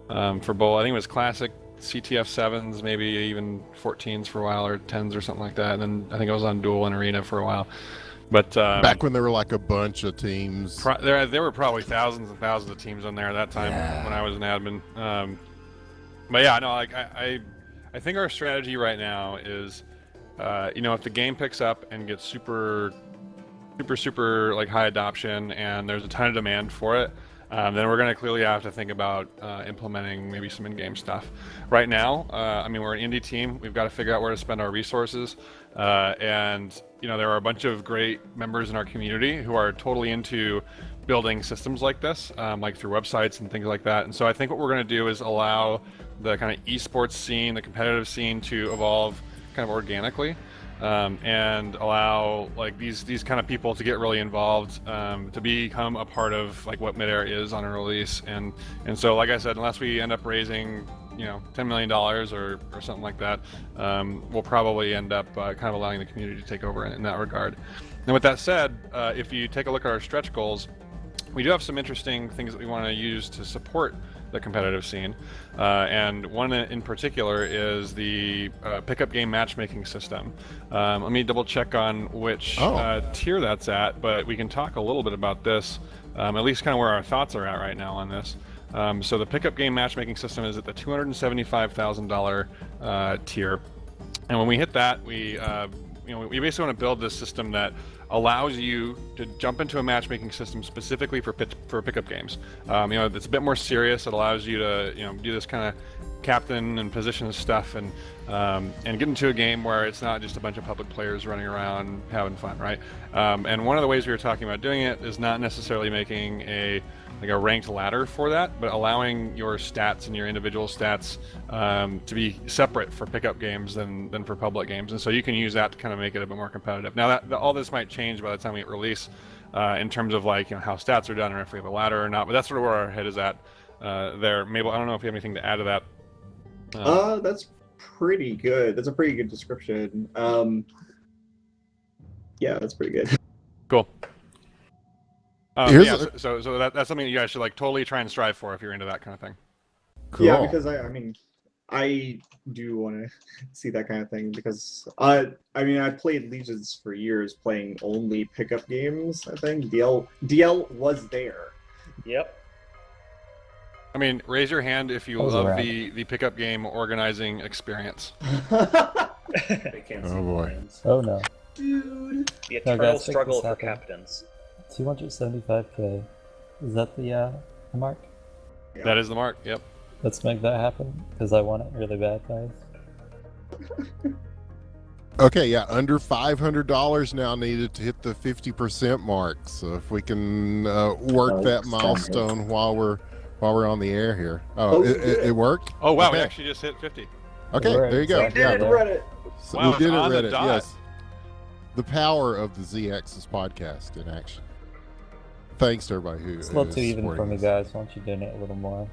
For both, I think it was classic CTF 7s, maybe even 14s for a while, or 10s or something like that. And then I think I was on Duel and Arena for a while. But back when there were a bunch of teams. There were probably thousands and thousands of teams on there at that time when I was an admin. But yeah, no, I think our strategy right now is, if the game picks up and gets super high adoption and there's a ton of demand for it, then we're going to clearly have to think about implementing maybe some in-game stuff. Right now, I mean, we're an indie team. We've got to figure out where to spend our resources. And, you know, there are a bunch of great members in our community who are totally into building systems like this, like through websites and things like that. And so I think what we're going to do is allow the kind of esports scene, the competitive scene to evolve kind of organically. And allow like these kind of people to get really involved, to become a part of like what Midair is on a release, and so like I said, unless we end up raising, you know, $10 million or something like that, we'll probably end up kind of allowing the community to take over in that regard. Now with that said, if you take a look at our stretch goals, we do have some interesting things that we want to use to support the competitive scene, and one in particular is the pickup game matchmaking system. Let me double check on which tier that's at, but we can talk a little bit about this, at least kind of where our thoughts are at right now on this. So the pickup game matchmaking system is at the $275,000 tier, and when we hit that, we basically want to build this system that allows you to jump into a matchmaking system specifically for pickup games. You know, it's a bit more serious. It allows you to, you know, do this kind of captain and position stuff, and get into a game where it's not just a bunch of public players running around having fun, right? And one of the ways we were talking about doing it is not necessarily making a ranked ladder for that, but allowing your stats and your individual stats to be separate for pickup games than for public games, and so you can use that to kind of make it a bit more competitive. Now that all this might change by the time we hit release, in terms of like, you know, how stats are done or if we have a ladder or not, but that's sort of where our head is at there. Mabel, I don't know if you have anything to add to that. That's pretty good. That's a pretty good description. Yeah, that's pretty good. Cool. Yeah, so that's something you guys should like totally try and strive for if you're into that kind of thing. Cool. Yeah, because I mean, I do want to see that kind of thing, because I mean, I played Legions for years playing only pickup games. I think DL was there. Yep. I mean, raise your hand if you love the pickup game organizing experience. They can't see Oh boy. hands. Oh no. Dude. The No, eternal guys, check struggle this for out, then. captains. 275k. Is that the mark? That is the mark. Yep. Let's make that happen, because I want it really bad, guys. Okay, yeah, under $500 now needed to hit the 50% mark. So if we can work that milestone while we're on the air here. Oh, it worked? Oh wow, we Okay. actually just hit 50. Okay, there you go. We did it, Reddit. So Wow, we did it, on the Reddit. dot. Yes. The power of the ZX's podcast in action. Thanks to everybody who It's a little is too even supporting for me, us. guys. Why don't you donate a little more?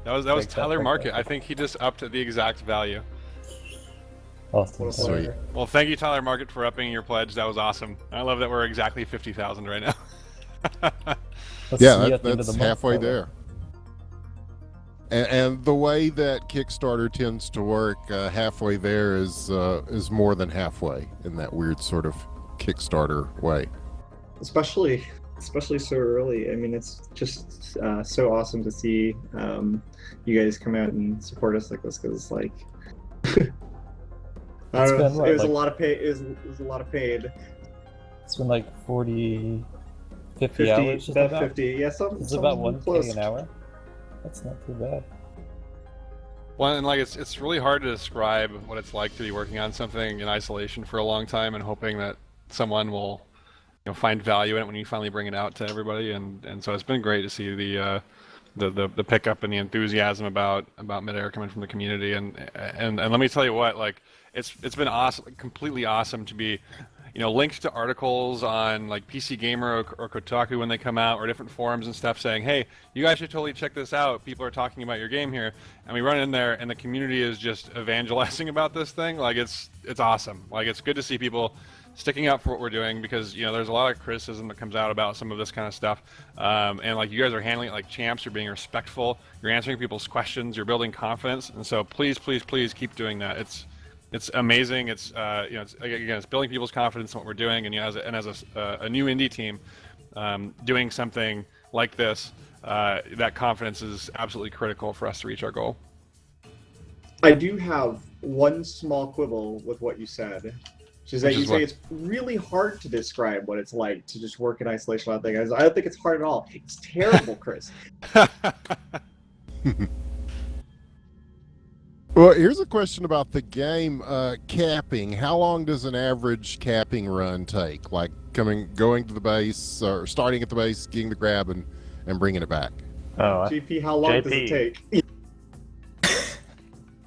That was Take that, Tyler take Market. that. I think he just upped the exact value. Awesome. Sweet. Well, thank you, Tyler Market, for upping your pledge. That was awesome. I love that we're exactly 50,000 right now. Let's Yeah, see at the end of that's the month, halfway Tyler. there. And the way that Kickstarter tends to work, halfway there is more than halfway in that weird sort of Kickstarter way. Especially so early. I mean, it's just so awesome to see you guys come out and support us like this, because like I don't know, it was a lot of pay. It was a lot of paid. It's been like 50 hours. Just about 50. Yeah, It's about 1k an hour. That's not too bad. Well, and like it's really hard to describe what it's like to be working on something in isolation for a long time and hoping that someone will, you know, find value in it when you finally bring it out to everybody. And so it's been great to see the pickup and the enthusiasm about Midair coming from the community. And let me tell you what, like it's been awesome, completely awesome to be, you know, linked to articles on like PC Gamer or Kotaku when they come out, or different forums and stuff saying, hey, you guys should totally check this out. People are talking about your game here. And we run in there and the community is just evangelizing about this thing. Like it's awesome. Like it's good to see people sticking up for what we're doing, because, you know, there's a lot of criticism that comes out about some of this kind of stuff. And like you guys are handling it like champs. You're being respectful. You're answering people's questions. You're building confidence. And so please, please, please keep doing that. It's amazing. It's you know, it's building people's confidence in what we're doing, and you know, as a new indie team, doing something like this, that confidence is absolutely critical for us to reach our goal. I do have one small quibble with what you said. Which is that you say it's really hard to describe what it's like to just work in isolation. I don't think it's hard at all. It's terrible, Chris. Well, here's a question about the game capping. How long does an average capping run take? Like going to the base, or starting at the base, getting the grab, and bringing it back? Oh, GP, how long does it take?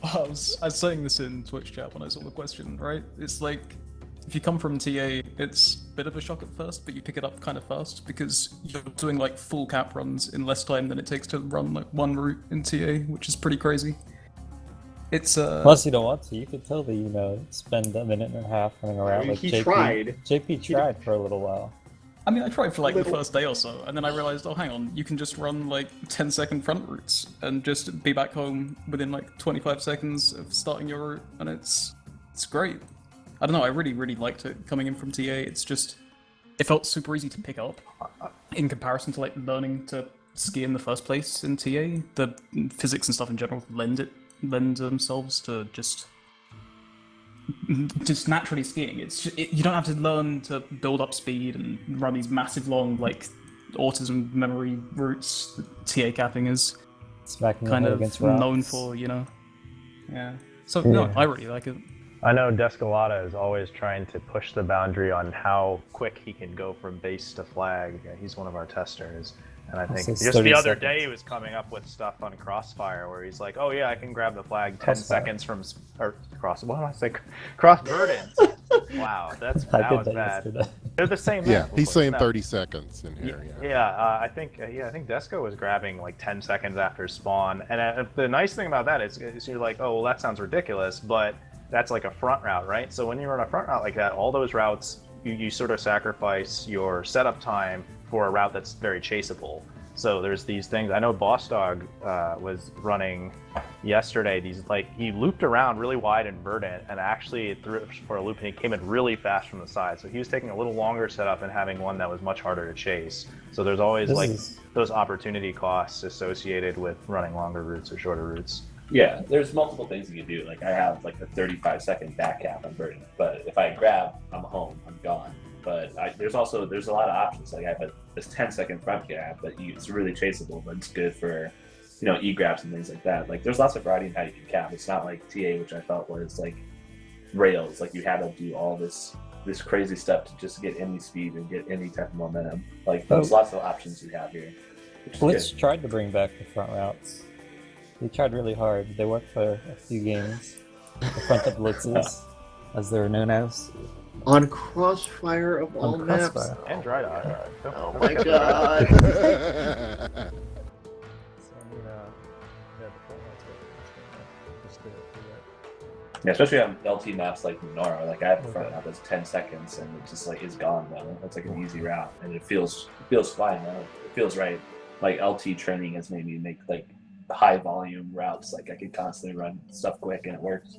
I was saying this in Twitch chat when I saw the question, right? It's like, if you come from TA, it's a bit of a shock at first, but you pick it up kind of fast because you're doing like full cap runs in less time than it takes to run like one route in TA, which is pretty crazy. It's Plus, you don't want to. You could totally, spend a minute and a half running around. Like he JP, tried. JP tried for a little while. I mean, I tried for like the first day or so, and then I realized, oh, hang on, you can just run like 10-second front routes and just be back home within like 25 seconds of starting your route, and it's great. I don't know, I really, really liked it coming in from TA. It's just, it felt super easy to pick up in comparison to like learning to ski in the first place in TA. The physics and stuff in general lend themselves to just naturally skiing. It's just, you don't have to learn to build up speed and run these massive long like autism memory routes that TA capping is kind of known for, Yeah. So no, I really like it. I know Descolada is always trying to push the boundary on how quick he can go from base to flag. He's one of our testers. And I think just the other day he was coming up with stuff on Crossfire where he's like, oh yeah, I can grab the flag 10 seconds from cross verdant. Wow, that was bad. They're the same. Yeah, he's saying 30 seconds in here. I think Desco was grabbing like 10 seconds after spawn. And the nice thing about that is you're like, oh well, that sounds ridiculous, but that's like a front route, right? So when you run a front route like that, all those routes you sort of sacrifice your setup time for a route that's very chaseable. So there's these things. I know Boss Dog was running yesterday. He looped around really wide and verdant, and actually threw for a loop, and he came in really fast from the side. So he was taking a little longer setup and having one that was much harder to chase. So there's always those opportunity costs associated with running longer routes or shorter routes. Yeah, there's multiple things you can do. Like I have like a 35-second back cap on verdant, but if I grab, I'm home, I'm gone. But there's a lot of options. Like I have this 10-second front grab, but it's really chaseable, but it's good for e-grabs and things like that. Like there's lots of variety in how you can cap. It's not like TA, which I felt was like rails. Like you had to do all this crazy stuff to just get any speed and get any type of momentum. Like there's lots of options you have here. Blitz tried to bring back the front routes. They tried really hard. They worked for a few games. The front of blitzes, as they're known as. On Crossfire of all maps. And Dry Dot. Oh my god. Yeah, especially on LT maps like Nora. Like I have a front route that's 10 seconds and it just like is gone though. It's like an easy route and it feels fine though. It feels right. Like LT training has made me make like high volume routes. Like I can constantly run stuff quick and it works.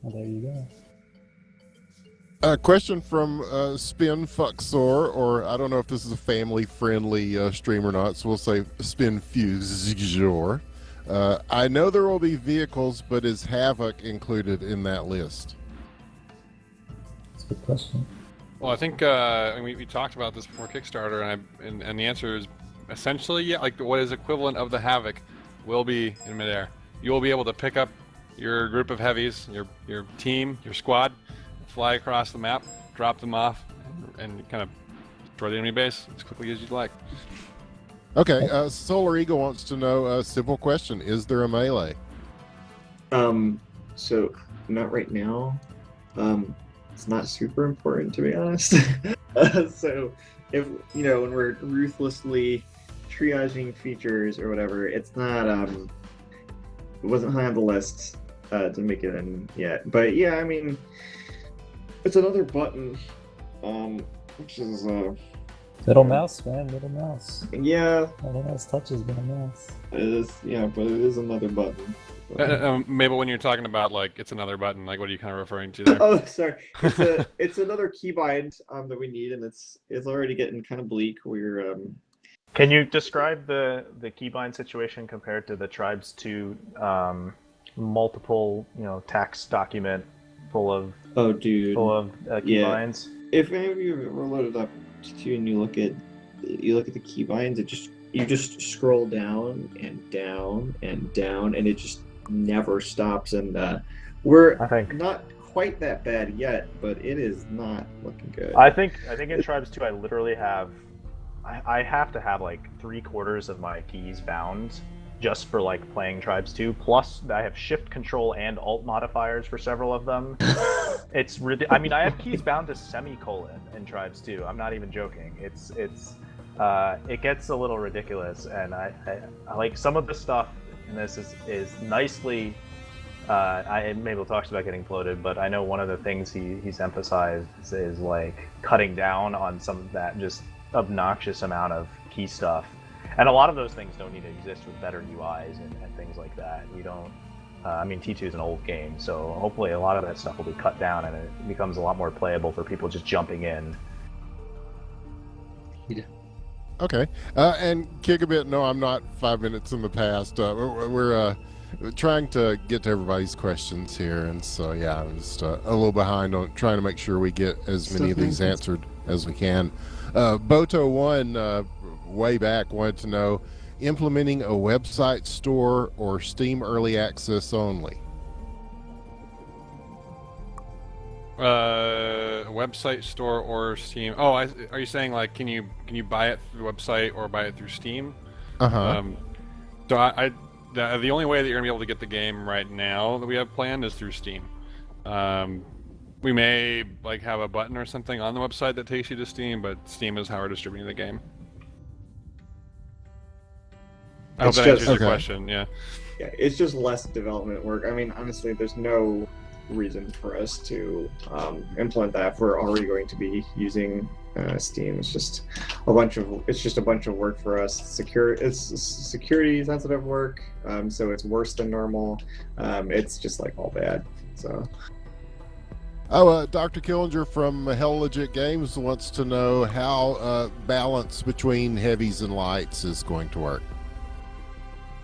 Well, there you go. A question from Spin Fuxor, or I don't know if this is a family-friendly stream or not, so we'll say Spin Fusor. I know there will be vehicles, but is Havoc included in that list? That's a good question. Well, I think we talked about this before Kickstarter, and the answer is essentially yeah. Like what is equivalent of the Havoc will be in Midair. You will be able to pick up your group of heavies, your team, your squad, fly across the map, drop them off, and kind of destroy the enemy base as quickly as you'd like. Okay, Solar Eagle wants to know a simple question: is there a melee? So not right now. It's not super important, to be honest. So if when we're ruthlessly triaging features or whatever, it's not it wasn't high on the list to make it in yet. But yeah, I mean, it's another button, which is middle mouse, man, middle mouse. Yeah, middle mouse touches middle mouse. It is, yeah, but it is another button. Mabel, when you're talking about like it's another button, like what are you kind of referring to there? Oh, sorry. It's another keybind that we need, and it's already getting kind of bleak. We're Can you describe the keybind situation compared to the Tribes 2 multiple tax document full of Oh, dude. keybinds. If any of you have ever loaded up T2 and you look at the keybinds, you just scroll down and down and down, and it just never stops. And we're I think not quite that bad yet, but it is not looking good. I think in Tribes 2 I literally have I have to have like 3/4 of my keys bound just for like playing Tribes 2. Plus I have Shift, Control, and Alt modifiers for several of them. I mean, I have keys bound to semicolon in Tribes 2. I'm not even joking. It gets a little ridiculous, and I like some of the stuff in this is nicely. Mabel talks about getting floated, but I know one of the things he's emphasized is like cutting down on some of that just obnoxious amount of key stuff. And a lot of those things don't need to exist with better UIs and things like that. You don't. I mean, T2 is an old game, so hopefully a lot of that stuff will be cut down and it becomes a lot more playable for people just jumping in. Okay. And Gigabit, no, I'm not 5 minutes in the past. We're trying to get to everybody's questions here, and so yeah, I'm just a little behind on trying to make sure we get as many of these answered as we can. Boto1 way back wanted to know, implementing a website store or Steam Early Access only? Website store or Steam. Oh, are you saying like can you buy it through the website or buy it through Steam? So the only way that you're gonna be able to get the game right now that we have planned is through Steam. We may like have a button or something on the website that takes you to Steam, but Steam is how we're distributing the game. I hope that answers your question. Yeah, it's just less development work. I mean, honestly, there's no reason for us to implement that if we're already going to be using Steam. It's just a bunch of work for us. It's security sensitive work, so it's worse than normal. It's just like all bad. So. Dr. Killinger from Hell Legit Games wants to know how balance between heavies and lights is going to work.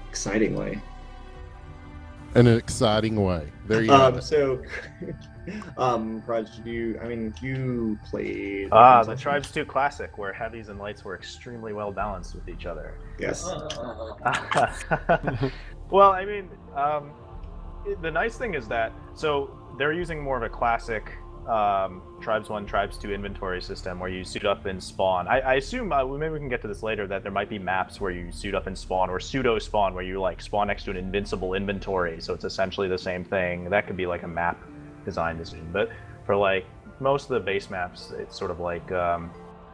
Excitingly. In an exciting way. There you go. So, Proj, you played... the Tribes 2 Classic, where heavies and lights were extremely well balanced with each other. Yes. Well, I mean, the nice thing is that, so they're using more of a classic Tribes 1, Tribes 2 inventory system where you suit up and spawn. I assume, maybe we can get to this later, that there might be maps where you suit up and spawn, or pseudo spawn where you like spawn next to an invincible inventory, so it's essentially the same thing. That could be like a map design decision, but for like most of the base maps, it's sort of like,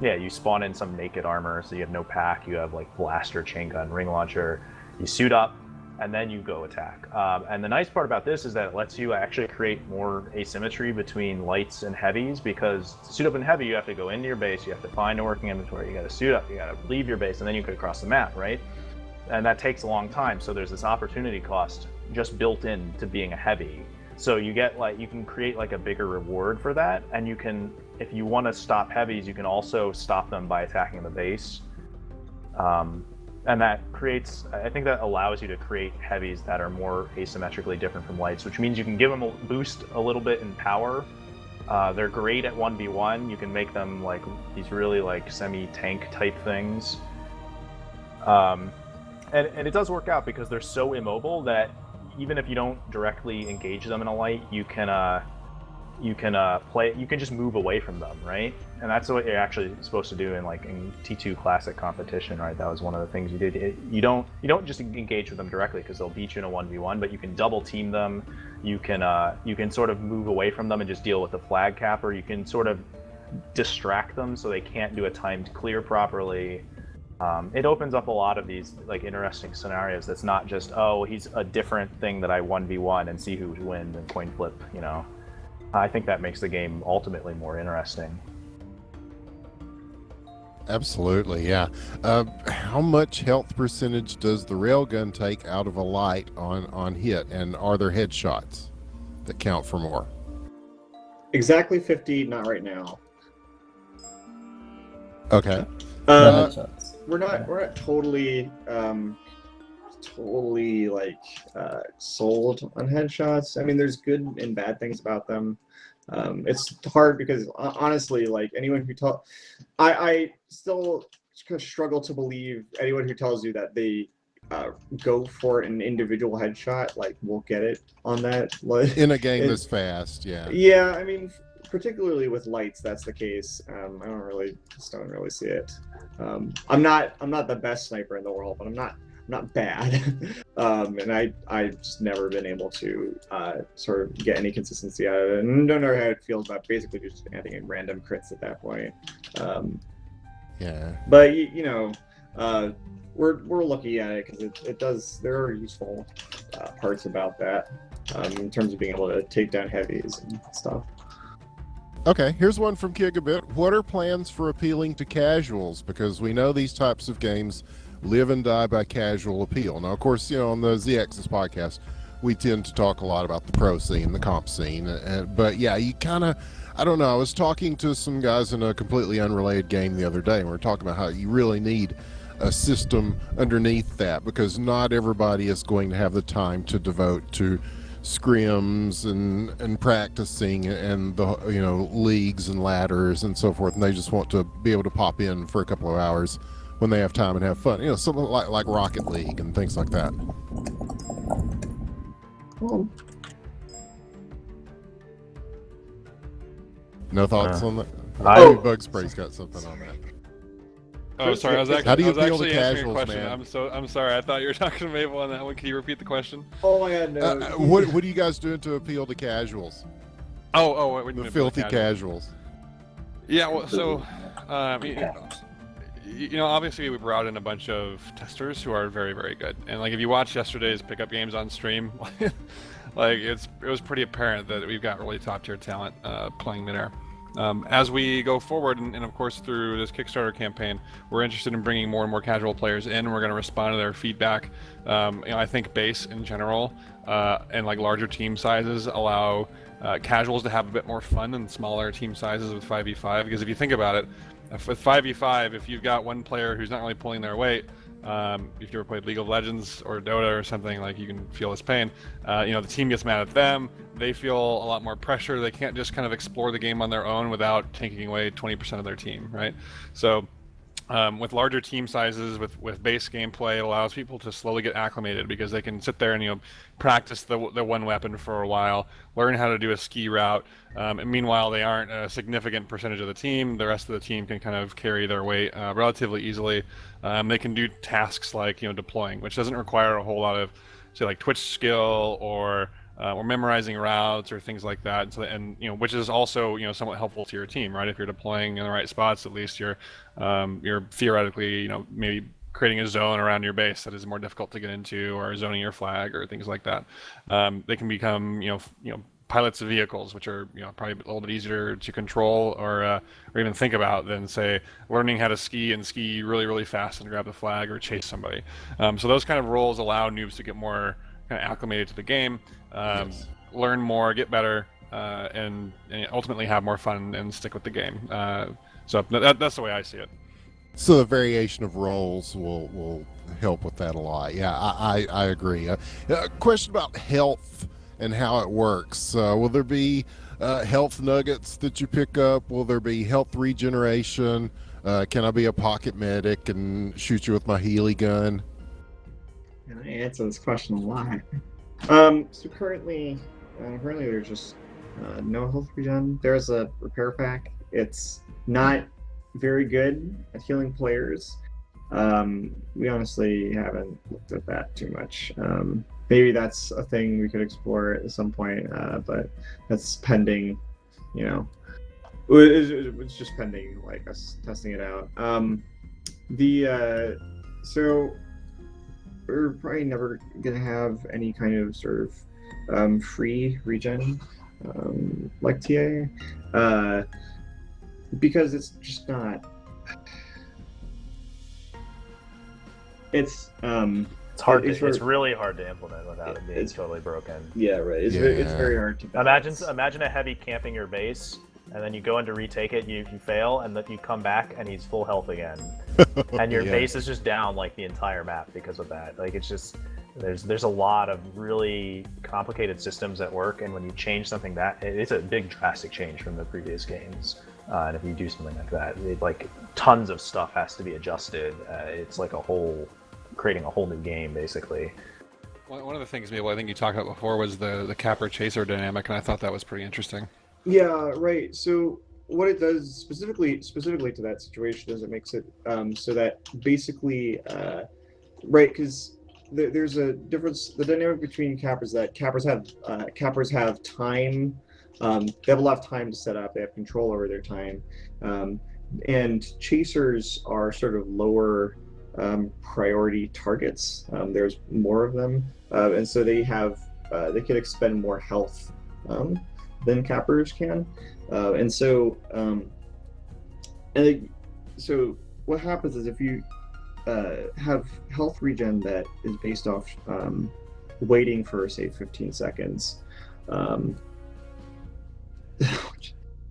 you spawn in some naked armor, so you have no pack, you have like blaster, chain gun, ring launcher, you suit up, and then you go attack. And the nice part about this is that it lets you actually create more asymmetry between lights and heavies, because to suit up in heavy, you have to go into your base, you have to find a working inventory, you gotta suit up, you gotta leave your base, and then you can cross the map, right? And that takes a long time, so there's this opportunity cost just built in to being a heavy. So you get like, you can create like a bigger reward for that, and you can, if you wanna stop heavies, you can also stop them by attacking the base. And that creates, I think that allows you to create heavies that are more asymmetrically different from lights, which means you can give them a boost a little bit in power. They're great at 1v1. You can make them like these really like semi-tank type things. And it does work out because they're so immobile that even if you don't directly engage them in a light, you can just move away from them, right? And that's what you're actually supposed to do in T2 Classic competition, right? That was one of the things you did. You don't just engage with them directly because they'll beat you in a 1v1, but you can double team them. You can sort of move away from them and just deal with the flag capper. You can sort of distract them so they can't do a timed clear properly. It opens up a lot of these like interesting scenarios. That's not just, oh, he's a different thing that I 1v1 and see who wins and coin flip, you know. I think that makes the game ultimately more interesting. Absolutely, yeah. How much health percentage does the railgun take out of a light on hit, and are there headshots that count for more? Exactly 50, not right now. Okay. We're not totally totally like sold on headshots. I mean, there's good and bad things about them. It's hard because honestly, like anyone who I still struggle to believe anyone who tells you that they go for an individual headshot like will get it on that. Like, In a game this fast, yeah. Yeah, I mean, particularly with lights, that's the case. I don't really see it. I'm not the best sniper in the world, but I'm not bad. And I just never been able to sort of get any consistency out of it, and don't know how it feels about basically just adding in random crits at that point. Yeah. But you know, we're lucky at it because it does. There are useful parts about that in terms of being able to take down heavies and stuff. Okay, here's one from Gigabit. What are plans for appealing to casuals? Because we know these types of games live and die by casual appeal. Now, of course, you know, on the ZX's podcast, we tend to talk a lot about the pro scene, the comp scene. But yeah, you kind of, I don't know. I was talking to some guys in a completely unrelated game the other day, and we were talking about how you really need a system underneath that, because not everybody is going to have the time to devote to scrims and practicing and the, you know, leagues and ladders and so forth, and they just want to be able to pop in for a couple of hours when they have time and have fun, you know, something like Rocket League and things like that. Cool. No thoughts on that? I- Maybe BugsPray's got something on that. Oh, sorry. I was actually, How do you I was appeal to actually answering a casuals, question. man? I'm sorry. I thought you were talking to Mabel on that one. Can you repeat the question? Oh my god, no. What are you guys doing to appeal to casuals? What do you The mean filthy by casuals. Yeah. Well, so you know, obviously we brought in a bunch of testers who are very, very good. And like, if you watch yesterday's pickup games on stream, like it was pretty apparent that we've got really top tier talent playing Midair. As we go forward, and of course through this Kickstarter campaign, we're interested in bringing more and more casual players in. We're going to respond to their feedback. You know, I think base in general and like larger team sizes allow casuals to have a bit more fun than smaller team sizes with 5v5. Because if you think about it, with 5v5, if you've got one player who's not really pulling their weight, if you ever played League of Legends or Dota or something, like, you can feel this pain. You know, the team gets mad at them. They feel a lot more pressure. They can't just kind of explore the game on their own without taking away 20% of their team, right? So with larger team sizes, with base gameplay, it allows people to slowly get acclimated, because they can sit there and, you know, practice the one weapon for a while, learn how to do a ski route, and meanwhile they aren't a significant percentage of the team. The rest of the team can kind of carry their weight relatively easily. They can do tasks like, you know, deploying, which doesn't require a whole lot of, say, like Twitch skill or memorizing routes or things like that. And you know, which is also, you know, somewhat helpful to your team, right? If you're deploying in the right spots, at least you're theoretically, you know, maybe creating a zone around your base that is more difficult to get into, or zoning your flag or things like that. They can become, you know, pilots of vehicles, which are, you know, probably a little bit easier to control or even think about than, say, learning how to ski really, really fast and grab the flag or chase somebody. So those kind of roles allow noobs to get more kind of acclimated to the game, learn more, get better, and ultimately have more fun and stick with the game. So that's the way I see it. So the variation of roles will help with that a lot. Yeah, I agree. A question about health and how it works. Will there be health nuggets that you pick up? Will there be health regeneration? Can I be a pocket medic and shoot you with my Healy gun? And I answer this question a lot. So currently there's just no health regen. There's a repair pack. It's not very good at healing players. We honestly haven't looked at that too much. Maybe that's a thing we could explore at some point, but that's pending, you know. It's just pending, like, us testing it out. So we're probably never gonna have any kind of sort of free regen like TA, because it's just not. It's hard. It's really hard to implement without it being totally broken. Yeah, right. It's very hard to balance. Imagine a heavy camping your base, and then you go in to retake it, you fail, and then you come back and he's full health again, and your Yeah. base is just down like the entire map because of that. Like it's just there's a lot of really complicated systems at work, and when you change something it's a big drastic change from the previous games. And if you do something like that, like tons of stuff has to be adjusted. It's like creating a whole new game basically. One of the things, Mabel, I think you talked about before was the capper chaser dynamic, and I thought that was pretty interesting. Yeah, right. So what it does specifically to that situation is it makes it so that basically, right, because there's a difference. The dynamic between cappers that cappers have time. They have a lot of time to set up. They have control over their time, and chasers are sort of lower priority targets. There's more of them, and so they can expend more health than cappers can, and so what happens is if you have health regen that is based off waiting for, say, 15 seconds.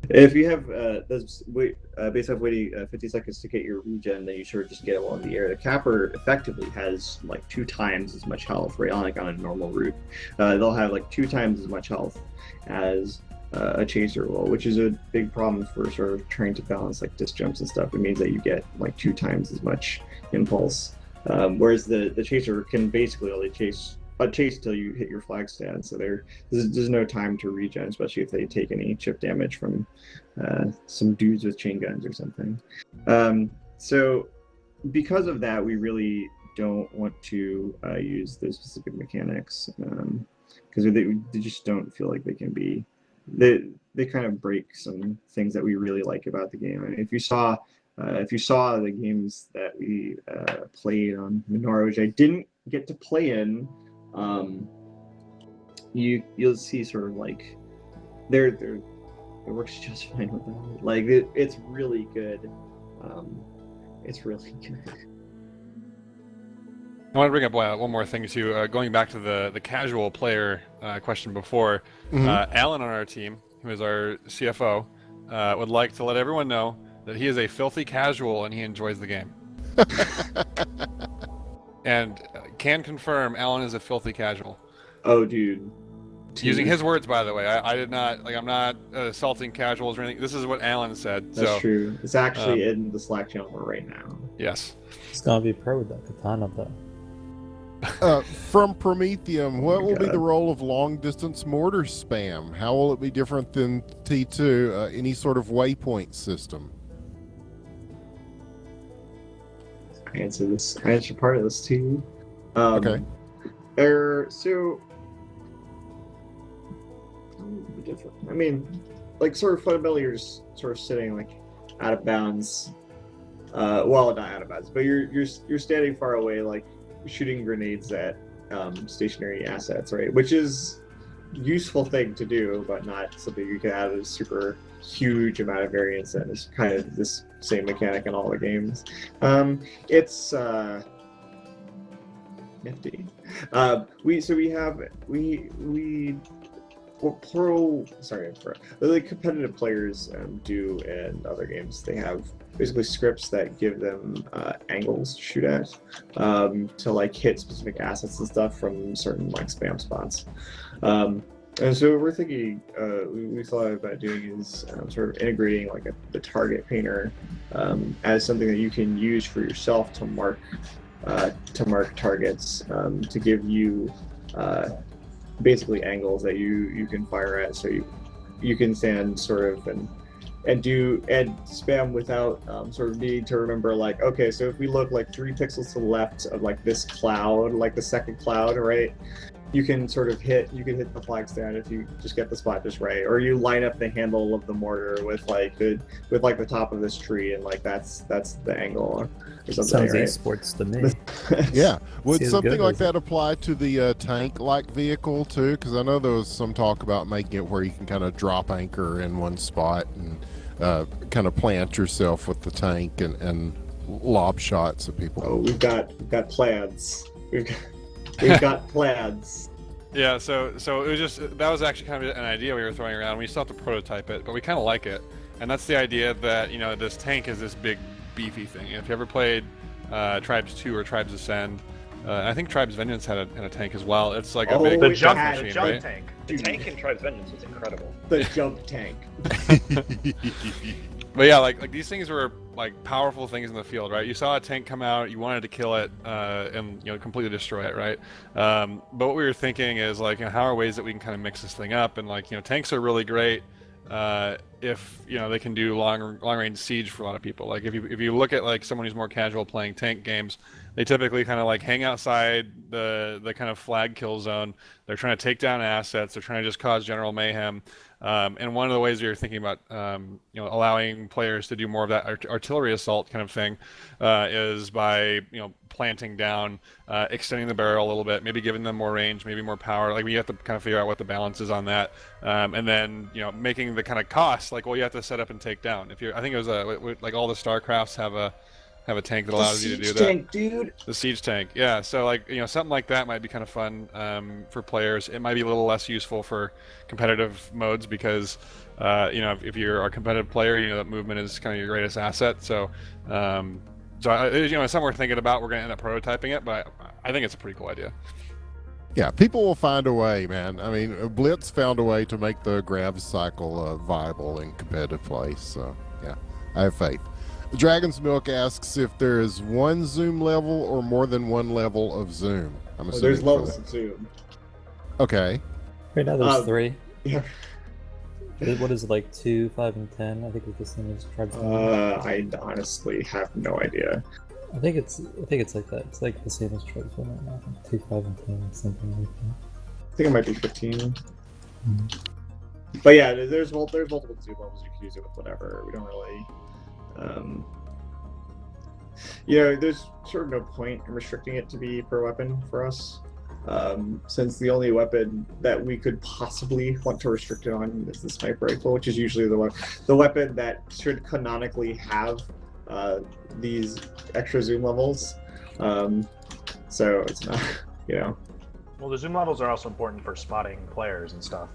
If you have based off waiting 50 seconds to get your regen, then you sort of just get it while in the air. The capper effectively has like 2 times as much health, right? Like on a normal route, they'll have like 2 times as much health as a chaser will, which is a big problem for sort of trying to balance like disc jumps and stuff. It means that you get like 2 times as much impulse, whereas the chaser can basically only chase until you hit your flag stand. So there's no time to regen, especially if they take any chip damage from some dudes with chain guns or something. So because of that, we really don't want to use those specific mechanics because they just don't feel like they can be. They kind of break some things that we really like about the game. I mean, if you saw the games that we played on Midair, which I didn't get to play in, you'll see sort of like it works just fine with that. Like it's really good. It's really good. I want to bring up one more thing too. Going back to the casual player question before, Alan on our team, who is our CFO, would like to let everyone know that he is a filthy casual and he enjoys the game. And can confirm Alan is a filthy casual. Oh, dude. Using his words, by the way. I did not, I'm not assaulting casuals or anything. This is what Alan said. That's true. It's actually in the Slack channel right now. Yes. It's gonna be pro with that katana though. From Prometheum, what will be the role of long-distance mortar spam? How will it be different than T2? Any sort of waypoint system? I answer part of this too. Okay. So different. I mean, like sort of fundamentally, you're just sort of sitting like out of bounds. Well, not out of bounds, but you're standing far away, like shooting grenades at stationary assets, right? Which is a useful thing to do, but not something you can add a super huge amount of variance in. It's kind of this same mechanic in all the games. It's nifty. The competitive players do in other games. They have basically scripts that give them angles to shoot at to like hit specific assets and stuff from certain like spam spots. And so what we're thinking, we thought about doing is sort of integrating like the target painter as something that you can use for yourself to mark targets to give you basically angles that you can fire at, so you can stand sort of and spam without sort of needing to remember like, okay, so if we look like 3 pixels to the left of like this cloud, like the second cloud, right? You can hit the flag stand if you just get the spot just right, or you line up the handle of the mortar with the top of this tree, and like that's the angle or something. Sounds right? esports to me. Yeah. Would Seems something good, like doesn't that apply to the tank-like vehicle too? Because I know there was some talk about making it where you can kind of drop anchor in one spot and kind of plant yourself with the tank and lob shots at people. Oh, we've got plans. We've got plans. Yeah, so it was just that was actually kind of an idea we were throwing around. We still have to prototype it, but we kind of like it, and that's the idea that this tank is this big beefy thing. If you ever played Tribes 2 or Tribes Ascend, I think Tribes Vengeance had a tank as well. It's like a big jump machine, right? tank. The tank in Tribes Vengeance was incredible. The jump tank. But yeah, like these things were like powerful things in the field, right? You saw a tank come out, you wanted to kill it, and completely destroy it, right? But what we were thinking is like, how are ways that we can kind of mix this thing up? And like, tanks are really great if they can do long range siege for a lot of people. Like if you look at like someone who's more casual playing tank games, they typically kind of like hang outside the kind of flag kill zone. They're trying to take down assets. They're trying to just cause general mayhem. And one of the ways we were thinking about, allowing players to do more of that artillery assault kind of thing, is by, planting down, extending the barrel a little bit, maybe giving them more range, maybe more power. Like we have to kind of figure out what the balance is on that, and then making the kind of cost like, well, you have to set up and take down. I think it was like all the StarCrafts have a tank that allows you to do that. Tank, dude. The siege tank, yeah. So like something like that might be kind of fun for players. It might be a little less useful for competitive modes because if you're a competitive player, that movement is kind of your greatest asset. So it's something we're thinking about. We're going to end up prototyping it, but I think it's a pretty cool idea. Yeah, people will find a way, man. I mean, Blitz found a way to make the grav cycle viable in competitive play. So yeah, I have faith. Dragon's Milk asks if there is one zoom level or more than one level of zoom. I'm assuming there's levels of zoom. Okay. Right now there's 3. Yeah. What is it, like 2, 5, and 10? I think it's the same as Tribes. I honestly have no idea. I think it's like that. It's like the same as Tribes right now. 2, 5, and 10, something like that. I think it might be 15. Mm-hmm. But yeah, there's multiple zoom levels. You can use it with whatever. We don't really. There's sort of no point in restricting it to be per weapon for us, since the only weapon that we could possibly want to restrict it on is the sniper rifle, which is usually the weapon that should canonically have these extra zoom levels. So it's not, Well, the zoom levels are also important for spotting players and stuff.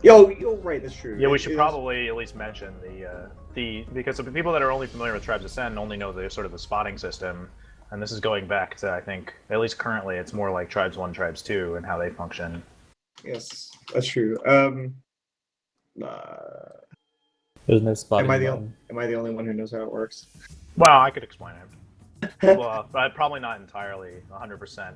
You're right. That's true. Yeah, we should probably at least mention because the people that are only familiar with Tribes Ascend only know the sort of the spotting system, and this is going back to, I think, at least currently, it's more like Tribes 1, Tribes 2, and how they function. Yes, that's true. There's no spotting. Am I the only one who knows how it works? Well, I could explain it. Well, probably not entirely 100%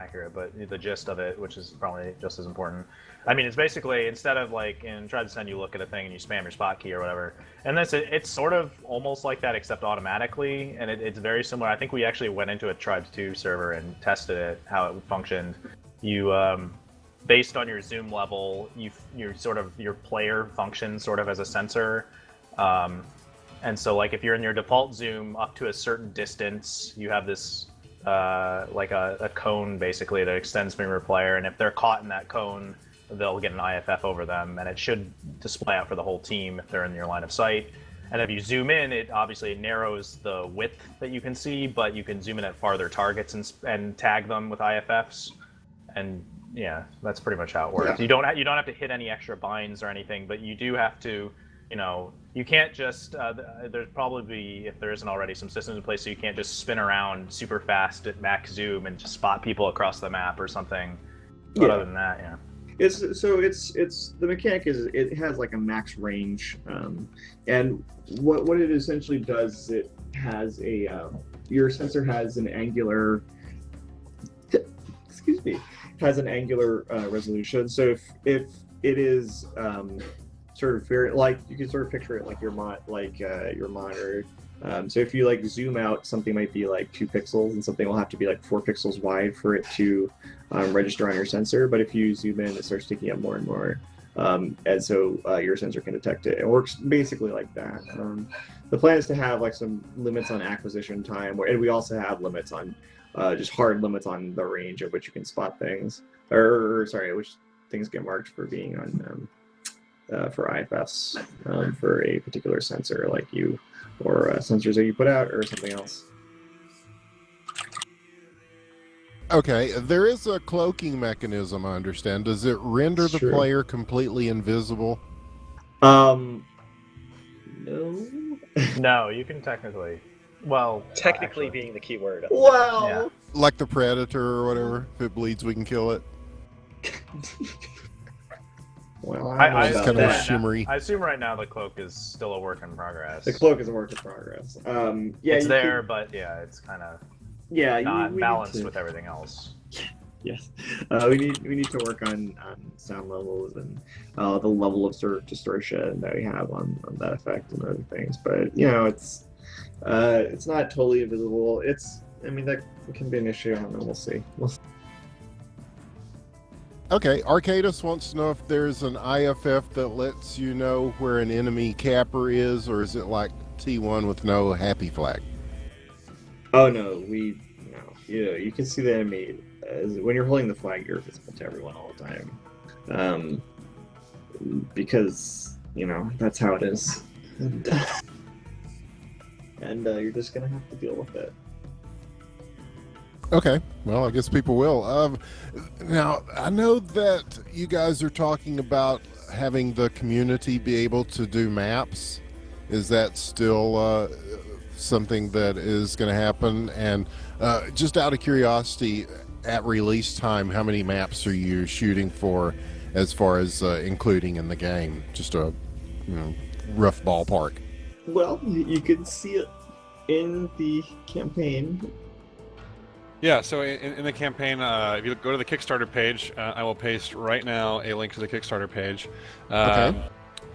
accurate, but the gist of it, which is probably just as important. I mean, it's basically, instead of like in Tribes Ascend, you look at a thing and you spam your spot key or whatever, and it's sort of almost like that, except automatically, and it's very similar. I think we actually went into a Tribes 2 server and tested it, how it functioned. You, based on your zoom level, your player functions sort of as a sensor. And so, like, if you're in your default zoom up to a certain distance, you have this, like a cone, basically, that extends from your player. And if they're caught in that cone, they'll get an IFF over them. And it should display out for the whole team if they're in your line of sight. And if you zoom in, it obviously narrows the width that you can see, but you can zoom in at farther targets and tag them with IFFs. And, yeah, that's pretty much how it works. Yeah. You don't have to hit any extra binds or anything, but you do have to... you can't just, there's probably, if there isn't already, some systems in place, so you can't just spin around super fast at max zoom and just spot people across the map or something. But other than that, yeah. It's the mechanic is it has like a max range, and what it essentially does is it has your sensor has an angular, resolution. So if it is sort of very, like, you can sort of picture it like your monitor. So if you like zoom out, something might be like 2 pixels, and something will have to be like 4 pixels wide for it to register on your sensor. But if you zoom in, it starts taking up more and more, and so your sensor can detect it. It works basically like that. The plan is to have like some limits on acquisition time, and we also have limits on just hard limits on the range at which you can spot things, which things get marked for being on. For IFS, for a particular sensor like you, or sensors that you put out, or something else. Okay, there is a cloaking mechanism, I understand. Does it render the Sure. player completely invisible? No. No, you can technically. Well, Technically actually, being the key word. Wow. Yeah. Like the Predator or whatever? If it bleeds, we can kill it. Well, I I don't know It's about kind of a that. shimmery. I assume right now the cloak is still a work in progress. The cloak is a work in progress. Yeah, It's you there, could- but yeah, it's kind of yeah, not we need balanced to- with everything else. Yes, we need to work on sound levels and the level of sort of distortion that we have on that effect and other things. But you know, it's not totally invisible. I mean, that can be an issue. I don't know. We'll see. Okay, Arcadus wants to know if there's an IFF that lets you know where an enemy capper is, or is it like T1 with no happy flag? Oh no, you can see the enemy when you're holding the flag. You're visible to everyone all the time, because that's how it is, and you're just gonna have to deal with it. Okay, well, I guess people will. Now, I know that you guys are talking about having the community be able to do maps. Is that still something that is going to happen? And just out of curiosity, at release time, how many maps are you shooting for as far as including in the game? Just a rough ballpark. Well, you can see it in the campaign. Yeah, so in the campaign, if you go to the Kickstarter page, I will paste right now a link to the Kickstarter page. Okay.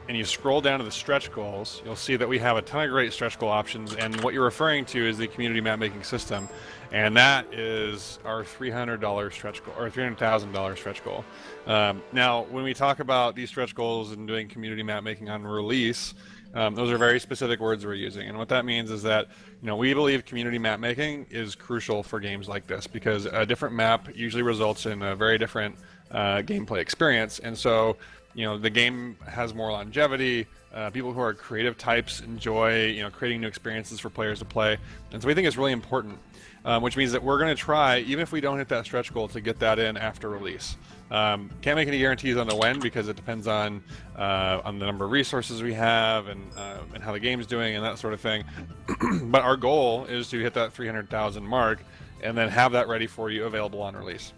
And you scroll down to the stretch goals, you'll see that we have a ton of great stretch goal options, and what you're referring to is the community map making system, and that is our $300 stretch goal, or $300,000 stretch goal. Now, when we talk about these stretch goals and doing community map making on release, those are very specific words we're using, and what that means is that we believe community map making is crucial for games like this, because a different map usually results in a very different gameplay experience, and so the game has more longevity. People who are creative types enjoy creating new experiences for players to play, and so we think it's really important, which means that we're going to try, even if we don't hit that stretch goal, to get that in after release. Can't make any guarantees on the when, because it depends on the number of resources we have and how the game's doing and that sort of thing. But our goal is to hit that 300,000 mark and then have that ready for you, available on release.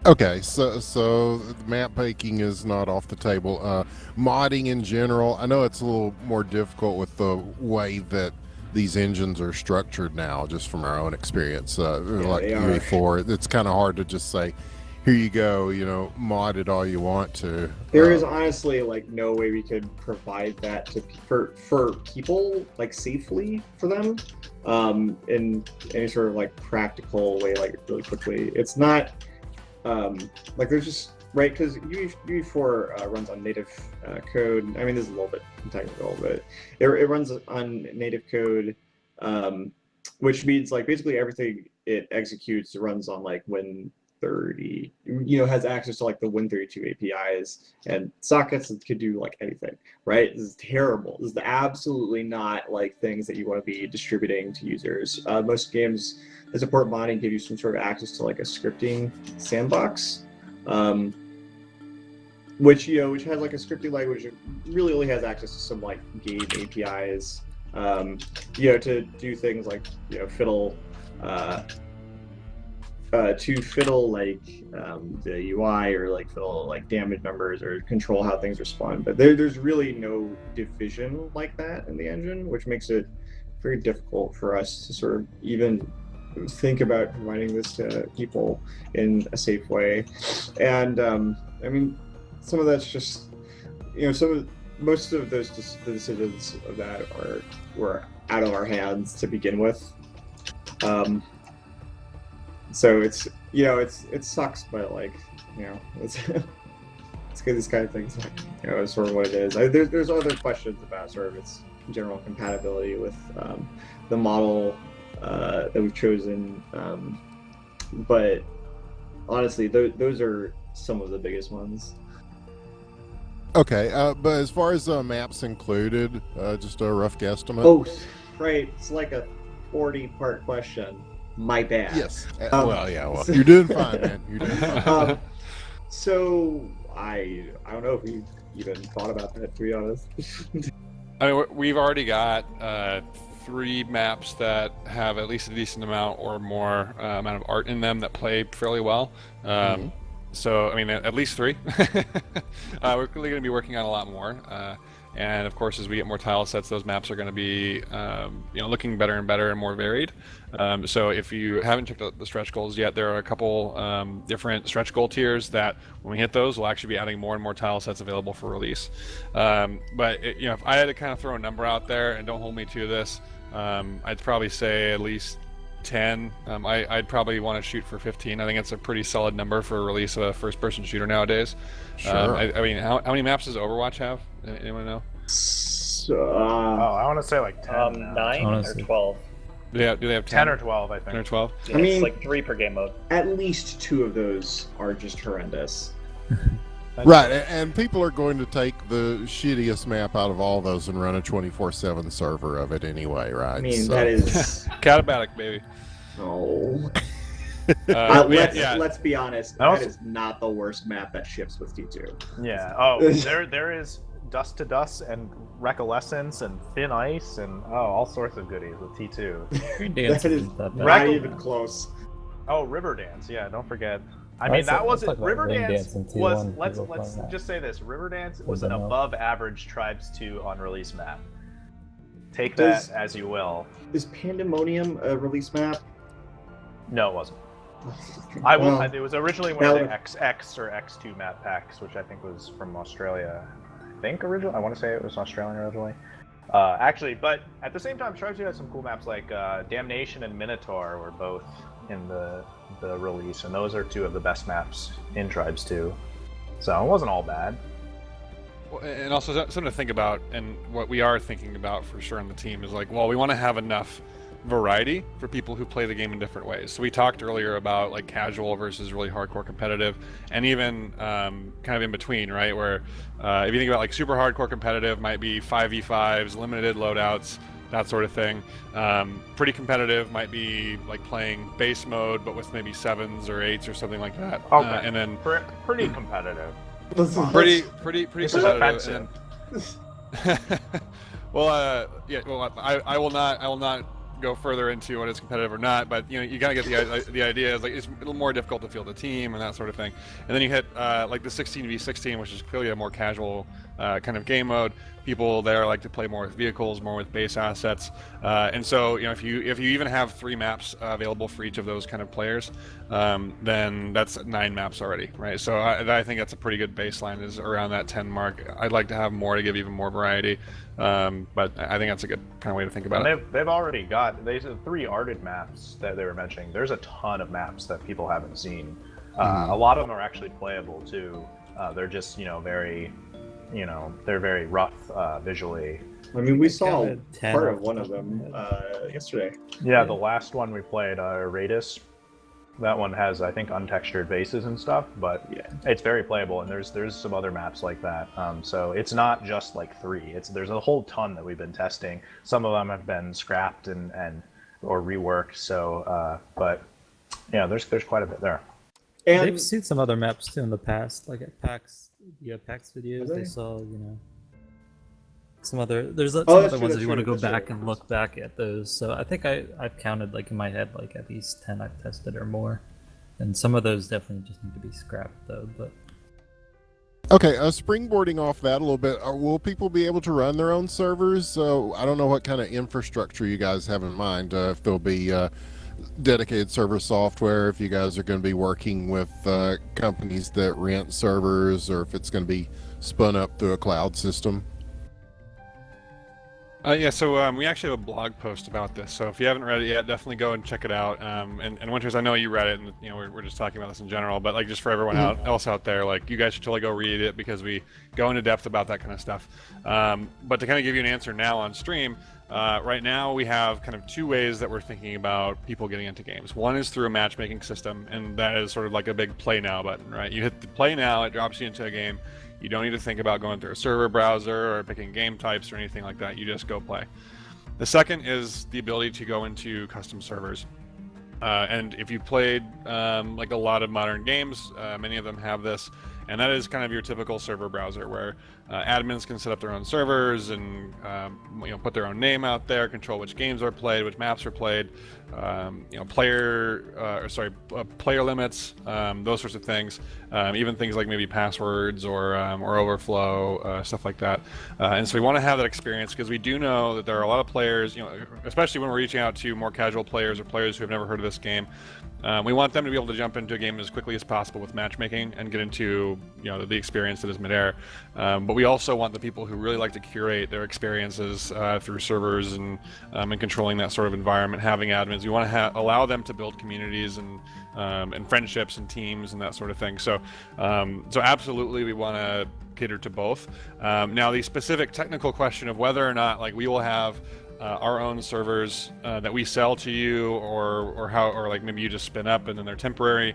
Okay, so map making is not off the table. Modding in general, I know it's a little more difficult with the way that these engines are structured now, just from our own experience. Like they are. UE4, it's kind of hard to just say, here you go, mod it all you want to. There is honestly no way we could provide that for people safely for them, in any sort of practical way, really quickly. It's not there's just right, because UE4 runs on native code. I mean, this is a little bit technical, but it runs on native code, which means basically everything it executes runs on Win30, has access to the Win32 APIs and sockets that could do anything, right? This is terrible. This is absolutely not things that you want to be distributing to users. Most games that support modding give you some sort of access to a scripting sandbox, which has a scripting language that really only has access to some game APIs, to do things fiddle the UI, or fiddle damage numbers, or control how things respond. But there's really no division like that in the engine, which makes it very difficult for us to sort of even think about providing this to people in a safe way. And I mean, some of that's just most of those the decisions of that were out of our hands to begin with. So it sucks, but it's it's good. These kind of things, is sort of what it is. There's other questions about sort of its general compatibility with the model that we've chosen, but honestly, those are some of the biggest ones. Okay, but as far as maps included, just a rough guesstimate. Oh, right. It's like a 40-part question. My bad. Yes. Well, you're doing fine, man. You're doing fine. So I don't know if we even thought about that, to be honest. I mean, we've already got 3 maps that have at least a decent amount or more amount of art in them that play fairly well. So, I mean, at least 3. We're clearly going to be working on a lot more. And of course, as we get more tile sets, those maps are going to be, looking better and better and more varied. So if you haven't checked out the stretch goals yet, there are a couple different stretch goal tiers that, when we hit those, we'll actually be adding more and more tile sets available for release. But if I had to kind of throw a number out there, and don't hold me to this, I'd probably say at least 10. I'd probably want to shoot for 15. I think it's a pretty solid number for a release of a first-person shooter nowadays. Sure. I mean, how many maps does Overwatch have? Anyone know? I want to say like 10. 9 or 12. Do they have 10 or 12, I think. 10 or 12? Yeah, I mean, it's like 3 per game mode. At least 2 of those are just horrendous. Right, and people are going to take the shittiest map out of all those and run a 24/7 server of it anyway, right? I mean, that is... Catabatic, baby. Oh. Yeah. Let's be honest. That is not the worst map that ships with T2. Yeah. Oh, there is Dust to Dust and Recolescence and Thin Ice and all sorts of goodies with T2. That is not even close. Oh, River Dance. Yeah, don't forget. I mean, that wasn't River Dance was. Let's just say this: River Dance was an above-average Tribes 2 on release map. Take that as you will. Is Pandemonium a release map? No, it wasn't. It was originally one of the XX or X2 map packs, which I think was from Australia. I want to say it was Australian originally. Actually, but at the same time, Tribes 2 had some cool maps like Damnation and Minotaur were both in the release, and those are 2 of the best maps in Tribes 2. So it wasn't all bad. Well, and also something to think about, and what we are thinking about for sure on the team is like, well, we want to have enough variety for people who play the game in different ways. So we talked earlier about like casual versus really hardcore competitive, and even kind of in between, right? Where if you think about like super hardcore competitive, might be 5v5s, limited loadouts, that sort of thing. Pretty competitive might be like playing base mode, but with maybe 7s or 8s or something like that. Okay. And then pretty competitive. Pretty competitive. Well, I will not go further into what is competitive or not, but you gotta get the idea. Is like it's a little more difficult to field a team and that sort of thing. And then you hit like the 16v16, which is clearly a more casual kind of game mode. People there like to play more with vehicles, more with base assets, and so if you even have 3 maps available for each of those kind of players, then that's 9 maps already, right? So I think that's a pretty good baseline, is around that 10 mark. I'd like to have more to give even more variety, but I think that's a good kind of way to think about it. They've already got 3 arted maps that they were mentioning. There's a ton of maps that people haven't seen. A lot of them are actually playable too. They're just they're very rough visually. I mean, we saw part of one of them yesterday. Yeah, the last one we played, Raidus. That one has, I think, untextured bases and stuff, but it's very playable. And there's some other maps like that. So it's not just like 3. There's a whole ton that we've been testing. Some of them have been scrapped or reworked. So, but yeah, there's quite a bit there. And they've seen some other maps too in the past, like at PAX. PAX videos. They saw, some other. There's some other ones that you want to go back and look back at those. So I think I've counted like in my head like at least 10 I've tested or more, and some of those definitely just need to be scrapped though. But okay, springboarding off that a little bit, will people be able to run their own servers? So I don't know what kind of infrastructure you guys have in mind. If there'll be dedicated server software, if you guys are going to be working with companies that rent servers, or if it's going to be spun up through a cloud system. So we actually have a blog post about this, so if you haven't read it yet, definitely go and check it out. And Winters, I know you read it, and we're just talking about this in general, but like just for everyone else out there, like you guys should totally go read it, because we go into depth about that kind of stuff. But to kind of give you an answer now on stream, right now we have kind of 2 ways that we're thinking about people getting into games. One is through a matchmaking system, and that is sort of like a big play now button, right? You hit the play now, it drops you into a game. You don't need to think about going through a server browser or picking game types or anything like that. You just go play. The second is the ability to go into custom servers. And if you've played like a lot of modern games, many of them have this, and that is kind of your typical server browser where admins can set up their own servers and put their own name out there, control which games are played, which maps are played, player limits, those sorts of things, even things like maybe passwords or overflow, stuff like that. And so we want to have that experience because we do know that there are a lot of players, especially when we're reaching out to more casual players or players who have never heard of this game. We want them to be able to jump into a game as quickly as possible with matchmaking and get into the experience that is Midair. But we also want the people who really like to curate their experiences through servers and controlling that sort of environment, having admins. We want to allow them to build communities and friendships and teams and that sort of thing. So absolutely, we want to cater to both. Now, the specific technical question of whether or not we will have our own servers that we sell to you, or like maybe you just spin up and then they're temporary,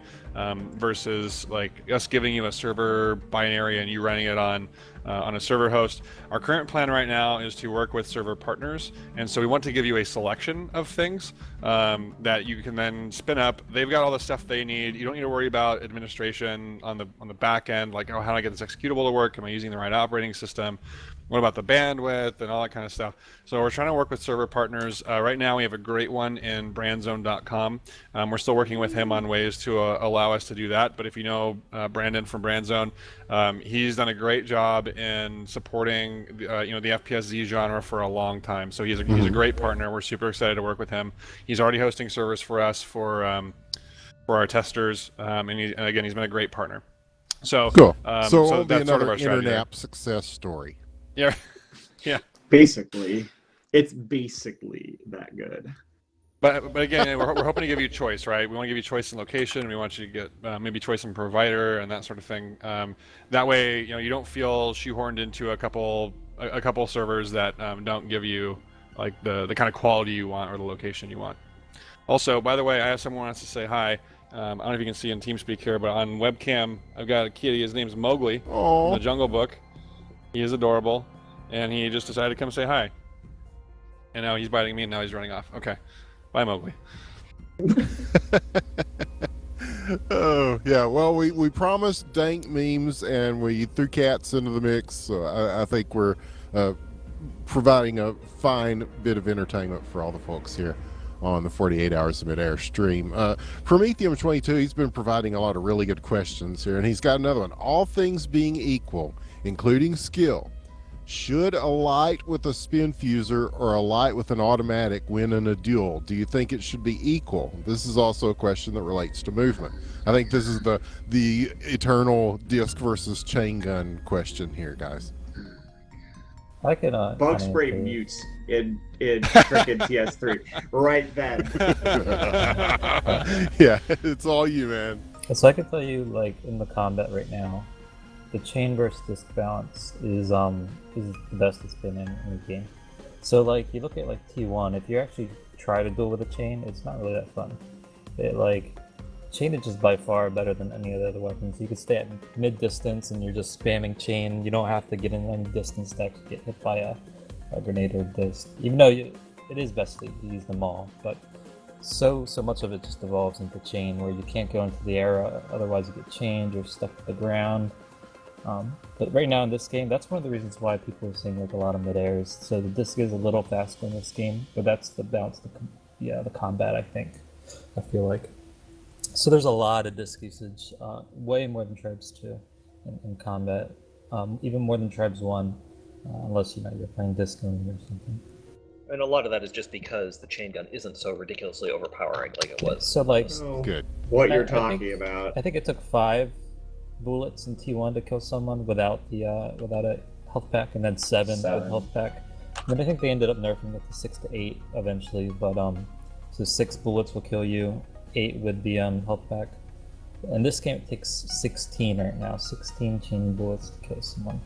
versus us giving you a server binary and you running it on a server host. Our current plan right now is to work with server partners, and so we want to give you a selection of things that you can then spin up. They've got all the stuff they need. You don't need to worry about administration on the back end, like, oh, how do I get this executable to work? Am I using the right operating system? What about the bandwidth and all that kind of stuff? So we're trying to work with server partners. Right now we have a great one in brandzone.com. We're still working with him on ways to allow us to do that. But if you know Brandon from Brandzone, he's done a great job in supporting the FPS+Z genre for a long time. So he's a great partner. We're super excited to work with him. He's already hosting servers for us for our testers, and again, he's been a great partner. So cool. So it'll be that's sort of another our strategy. internet success story. Yeah, yeah. Basically, it's basically that good. But again, we're hoping to give you choice, right? We want to give you choice in location. We want you to get maybe choice in provider and that sort of thing. That way, you don't feel shoehorned into a couple servers that don't give you the kind of quality you want or the location you want. Also, by the way, I have someone who wants to say hi. I don't know if you can see in TeamSpeak here, but on webcam, I've got a kitty. His name's Mowgli from the Jungle Book. He is adorable, and he just decided to come say hi. And now he's biting me, and now he's running off. Okay. Bye, Mowgli. Oh, yeah. Well, we promised dank memes, and we threw cats into the mix, so I think we're providing a fine bit of entertainment for all the folks here on the 48 Hours of Midair stream. Promethium22, he's been providing a lot of really good questions here, and he's got another one. All things being equal, including skill, should a light with a spin fuser or a light with an automatic win in a duel? Do you think it should be equal? This is also a question that relates to movement. I think this is the eternal disc versus chain gun question here, guys. I can BugsPray mutes in frickin' TS3 right then. Yeah, it's all you, man. So I can tell you, in the combat right now, the chain versus disc balance is the best it's been in the game. So you look at T1, if you actually try to duel with a chain, it's not really that fun. Chain is just by far better than any of the other weapons. You can stay at mid distance and you're just spamming chain. You don't have to get in any distance to actually get hit by a grenade or disc. Even though it is best to use them all, but so much of it just evolves into chain where you can't go into the air, otherwise you get chained or stuck to the ground. But right now in this game, that's one of the reasons why people are seeing a lot of mid-airs. So the disc is a little faster in this game, but that's the balance, the combat, I feel like. So there's a lot of disc usage, way more than Tribes 2 in combat, even more than Tribes 1, unless you're playing disc only or something. And a lot of that is just because the chain gun isn't so ridiculously overpowering like it was. So good. What you're talking about. I think it took 5 bullets in T1 to kill someone without a health pack, and then 7 with health pack. And then I think they ended up nerfing it to 6 to 8 eventually, but so 6 bullets will kill you, 8 with the health pack. In this game it takes 16 right now, 16 chain bullets to kill someone.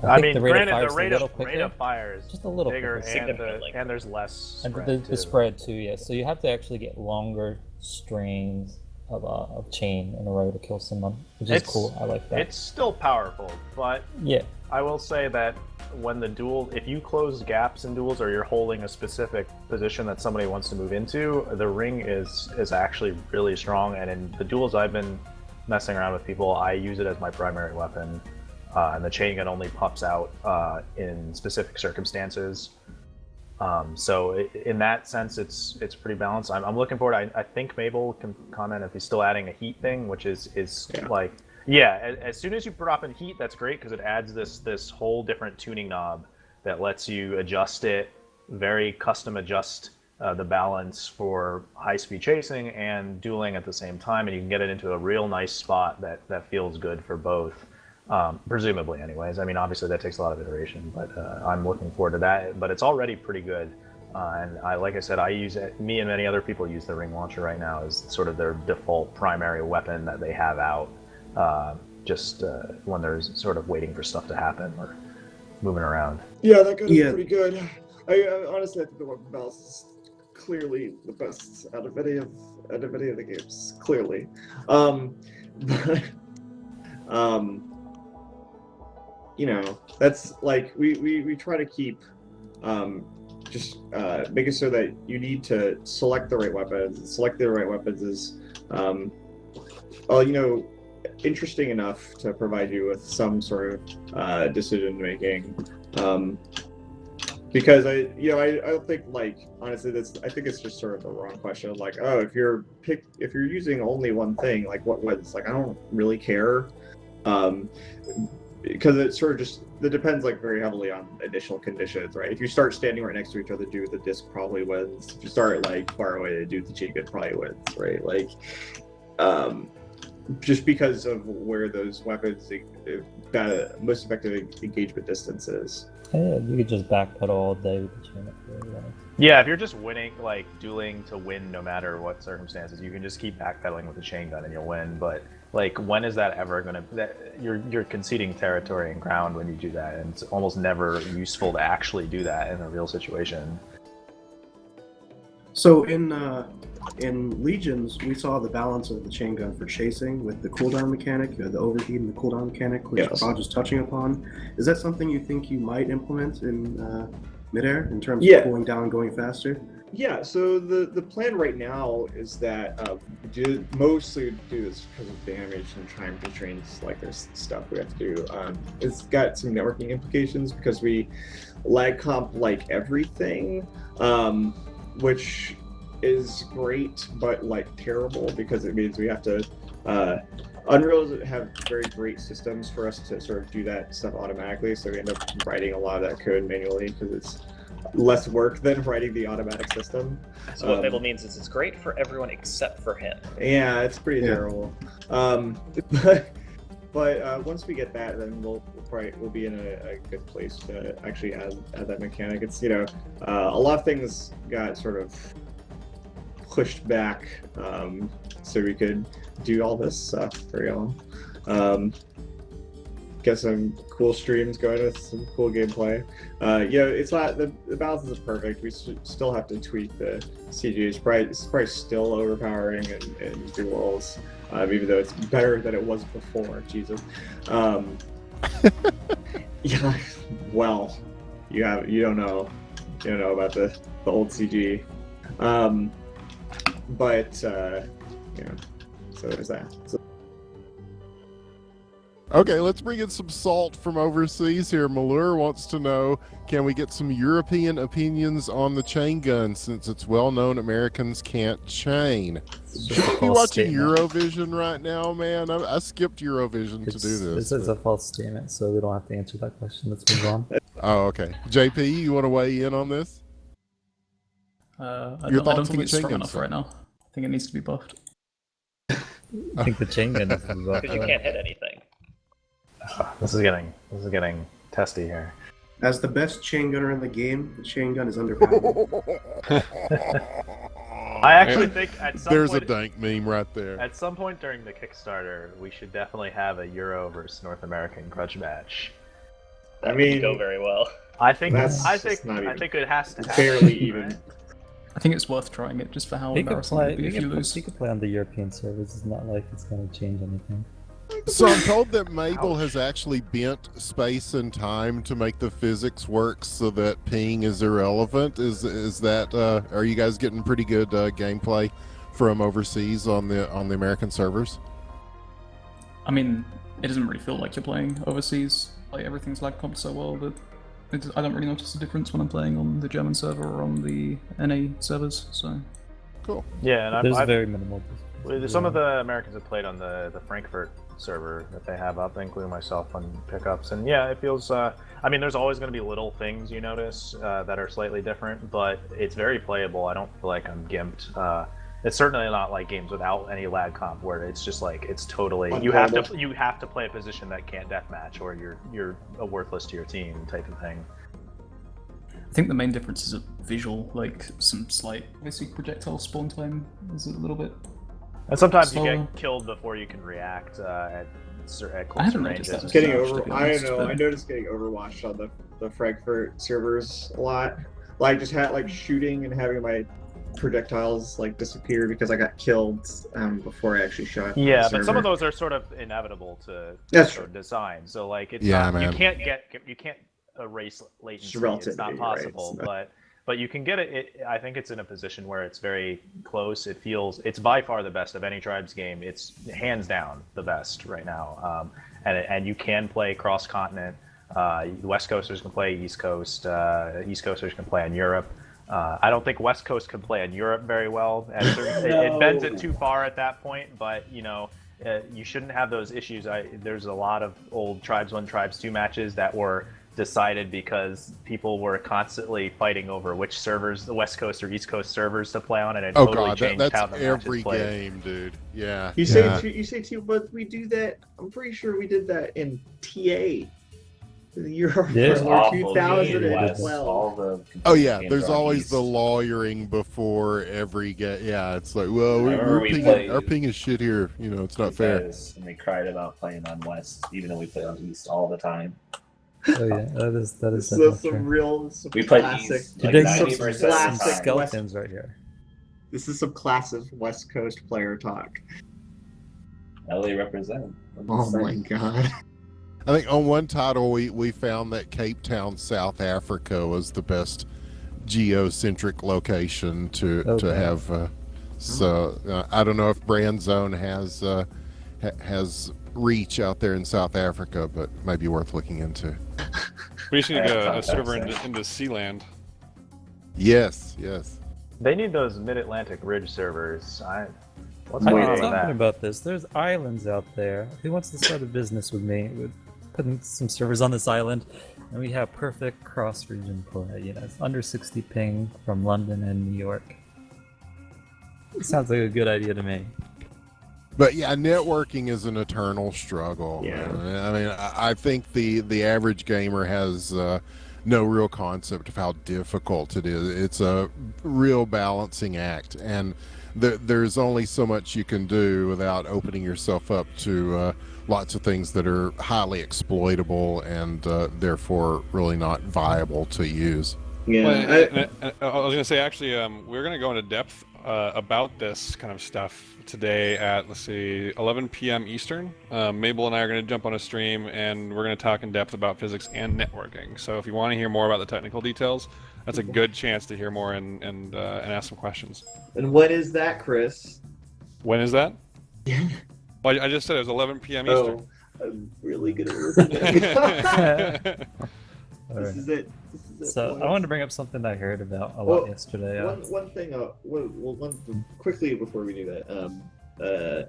I mean, granted, the rate of fire is just a little bigger, quicker. and there's less spread. And the spread too, yeah. So you have to actually get longer strains of chain in a row to kill someone, which is cool. I like that. It's still powerful, but yeah, I will say that when the duel, if you close gaps in duels or you're holding a specific position that somebody wants to move into, the ring is actually really strong. And in the duels I've been messing around with people, I use it as my primary weapon, and the chain gun only pops out in specific circumstances. So in that sense, it's pretty balanced. I'm looking forward. I think Mabel can comment if he's still adding a heat thing, which is like, yeah. As soon as you drop in heat, that's great because it adds this whole different tuning knob that lets you adjust it, very custom adjust the balance for high-speed chasing and dueling at the same time, and you can get it into a real nice spot that feels good for both. Presumably, anyways. I mean, obviously that takes a lot of iteration, but I'm looking forward to that. But it's already pretty good, and like I said, I use it. Me and many other people use the ring launcher right now as sort of their default primary weapon that they have out, just when they're sort of waiting for stuff to happen or moving around. Yeah, that gun is pretty good. I honestly, I think the weapon balance is clearly the best out of any of the games. Clearly, but you know, that's like we try to keep just making sure that you need to select the right weapons. Select the right weapons is you know, interesting enough to provide you with some sort of decision making. Because I don't think, like, honestly, I think it's just sort of the wrong question. Like, oh, if you're using only one thing, like what was, like, I don't really care. Because it sort of just, it depends, like, very heavily on initial conditions, right? If you start standing right next to each other, dude with the disc probably wins. If you start, like, far away, the dude with the chain gun probably wins, right? Like, just because of where those weapons, most effective engagement distance is. Yeah, you could just backpedal all day with the chain up. Yeah, if you're just winning, like dueling to win no matter what circumstances, you can just keep backpedaling with the chain gun and you'll win. But like, when is that ever gonna? You're conceding territory and ground when you do that, and it's almost never useful to actually do that in a real situation. So in Legions, we saw the balance of the chain gun for chasing with the cooldown mechanic, the overheat and the cooldown mechanic, which Rod was touching upon. Is that something you think you might implement in Midair in terms of cooling down and going faster? Yeah, so the plan right now is that mostly do this because of damage and time constraints, like there's stuff we have to do. It's got some networking implications because we lag comp like everything, which is great, but like terrible because it means we have to Unreal have very great systems for us to sort of do that stuff automatically, so we end up writing a lot of that code manually because it's less work than writing the automatic system. So what Mabel means is it's great for everyone except for him. Yeah, it's pretty terrible. But once we get that, then we'll be in a good place to actually add that mechanic. It's, you know, a lot of things got sort of pushed back so we could do all this stuff for y'all. Get some cool streams going with some cool gameplay. Yeah, it's not, the balance isn't perfect. We still have to tweak the CG. It's probably still overpowering in duels, even though it's better than it was before. Jesus. Yeah. Well, you don't know about the old CG. But you know, so there's that. So, okay, let's bring in some salt from overseas here. Malur wants to know, can we get some European opinions on the chain gun since it's well known Americans can't chain? Should we be watching Eurovision right now, man? I skipped Eurovision to do this. This is a false statement, so we don't have to answer that question. Let's move on. Oh, okay. JP, you want to weigh in on this? I don't think it's strong enough right now. I think it needs to be buffed. I think the chain gun needs to be buffed. Because you can't hit anything. This is getting testy here. As the best chain gunner in the game, the chain gun is underpowered. I actually think at some there's point, a dank meme right there. At some point during the Kickstarter, we should definitely have a Euro versus North American grudge match. That wouldn't go very well. I think it has to barely even. Right? I think it's worth trying it just for how embarrassing it would be if you lose. You could play on the European servers. It's not like it's going to change anything. So I'm told that Mabel has actually bent space and time to make the physics work so that ping is irrelevant. Is that are you guys getting pretty good gameplay from overseas on the American servers? I mean, it doesn't really feel like you're playing overseas. Like everything's lag comped so well that I don't really notice the difference when I'm playing on the German server or on the NA servers. So Cool. Yeah, and There's I've very minimal. some of the Americans have played on the Frankfurt server that they have up, including myself on pickups, and yeah, it feels. I mean, there's always going to be little things you notice that are slightly different, but it's very playable. I don't feel like I'm gimped. It's certainly not like games without any lag comp where it's just like it's totally you have to play a position that can't deathmatch or you're worthless to your team type of thing. I think the main difference is a visual, like some slight, obviously projectile spawn time is a little bit. And sometimes slower. you get killed before you can react at I close haven't ranges. noticed that. Getting to over, be I honest, don't know. but- I noticed getting overwatched on the Frankfurt servers a lot. Like just had like shooting and having my projectiles like disappear because I got killed before I actually shot. Yeah, the but some of server. those are sort of inevitable to That's true. design. So like it's Yeah, not, man. you can't erase latency. Relativity, It's not right, possible, it's not- but you can get it. I think it's in a position where it's very close. It's by far the best of any Tribes game. It's hands down the best right now. And you can play cross continent. West Coasters can play East Coast. East Coasters can play in Europe. I don't think West Coast can play in Europe very well. It bends it too far at that point, but you shouldn't have those issues. There's a lot of old Tribes 1, Tribes 2 matches that were decided because people were constantly fighting over which servers, the West Coast or East Coast servers to play on, and it totally changed that's how the every matches played. game, dude. Yeah. You yeah. say too, but we do that. I'm pretty sure we did that in TA. The year Yeah. before Awful. 2012. All the Oh yeah, games there's are always East. the lawyering before every game. Yeah, it's like, well, remember we played- our ping is shit here. It's not fair. Guys, and they cried about playing on West, even though we play on East all the time. Oh yeah, that is So definitely some true. real, We played classic. East You're like doing 90% some of the classic time. skeletons right here. This is some classic West Coast player talk. LA represent. I'm Oh just my saying. god. I think on one title we found that Cape Town, South Africa, was the best geocentric location to Okay. have. So I don't know if Brand Zone has reach out there in South Africa, but might be worth looking into. We just need to Yeah, go a it's server not into Sealand. Yes. They need those Mid-Atlantic Ridge servers. What's I going was on with talking that? about this. There's islands out there. Who wants to start a business with me? With putting some servers on this island, and we have perfect cross-region play. It's under 60 ping from London and New York. It sounds like a good idea to me. But yeah, networking is an eternal struggle. Yeah. man. I mean, I think the average gamer has no real concept of how difficult it is. It's a real balancing act, and there's only so much you can do without opening yourself up to lots of things that are highly exploitable and therefore really not viable to use. Yeah. Well, I was going to say, actually, we're going to go into depth about this kind of stuff today at, let's see, 11 p.m. Eastern. Mabel and I are going to jump on a stream, and we're going to talk in depth about physics and networking. So if you want to hear more about the technical details, that's a good chance to hear more and ask some questions. And what is that, Chris? When is that? Well, I just said it was 11 p.m. Eastern. Oh, I'm really good at working. All This right. is it. So I wanted to bring up something I heard about a lot yesterday. One thing. Quickly before we do that,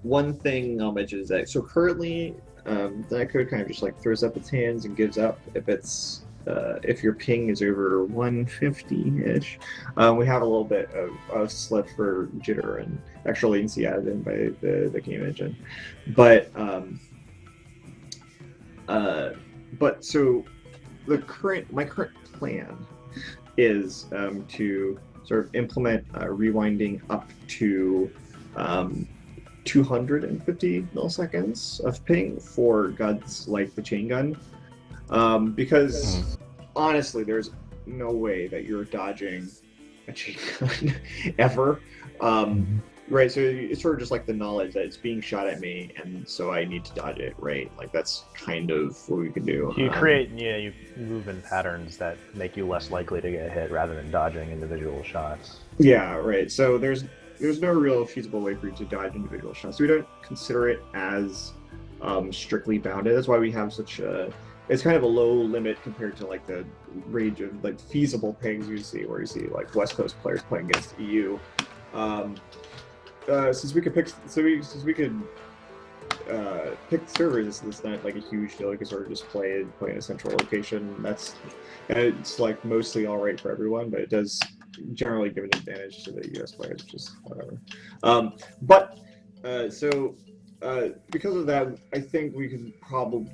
one thing I'll mention is that currently, that code kind of just like throws up its hands and gives up if your ping is over 150-ish. We have a little bit of slip for jitter and extra latency added in by the game engine, but so my current plan is to sort of implement rewinding up to 250 milliseconds of ping for guns like the chain gun, because honestly, there's no way that you're dodging a chain gun ever. Right, so it's sort of just like the knowledge that it's being shot at me, and so I need to dodge it, right? Like, that's kind of what we can do. You create, you move in patterns that make you less likely to get hit rather than dodging individual shots. Yeah, right. So there's no real feasible way for you to dodge individual shots. So we don't consider it as strictly bounded. That's why we have such a... It's kind of a low limit compared to like the range of like feasible things you see, where you see like West Coast players playing against EU. Since we could pick servers, it's not like a huge deal. You can sort of just play in a central location. And it's like mostly all right for everyone, but it does generally give an advantage to the US players, which is whatever. Because of that, I think we could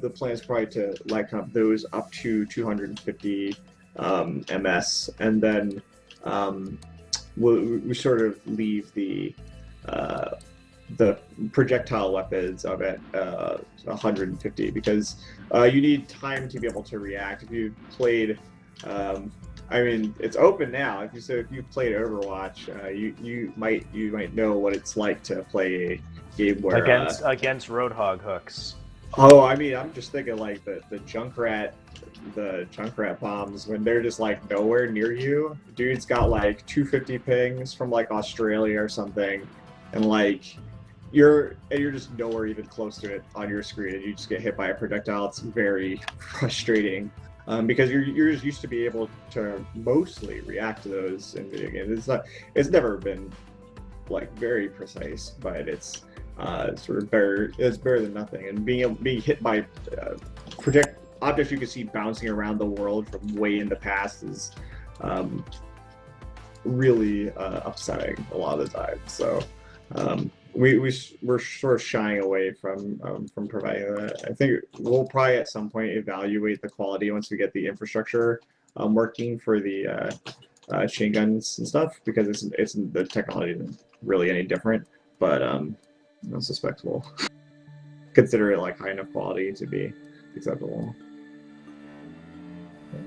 the plan is probably to lag up those up to 250 ms, and then we sort of leave the projectile weapons of at 150, because you need time to be able to react. If you played, I mean, it's open now. If you played Overwatch, you might know what it's like to play a game where against Roadhog hooks. Oh, I mean, I'm just thinking like the Junkrat bombs, when they're just like nowhere near you. Dude's got like 250 pings from like Australia or something, and like you're just nowhere even close to it on your screen, and you just get hit by a projectile. It's very frustrating, because you're just used to be able to mostly react to those in video games. It's never been like very precise, but it's sort of better. It's better than nothing. And being hit by objects you can see bouncing around the world from way in the past is really upsetting a lot of the time. So we're sort of shying away from providing that. I think we'll probably at some point evaluate the quality once we get the infrastructure working for the chain guns and stuff, because the technology isn't really any different, but I suspect we'll consider it like high enough quality to be acceptable.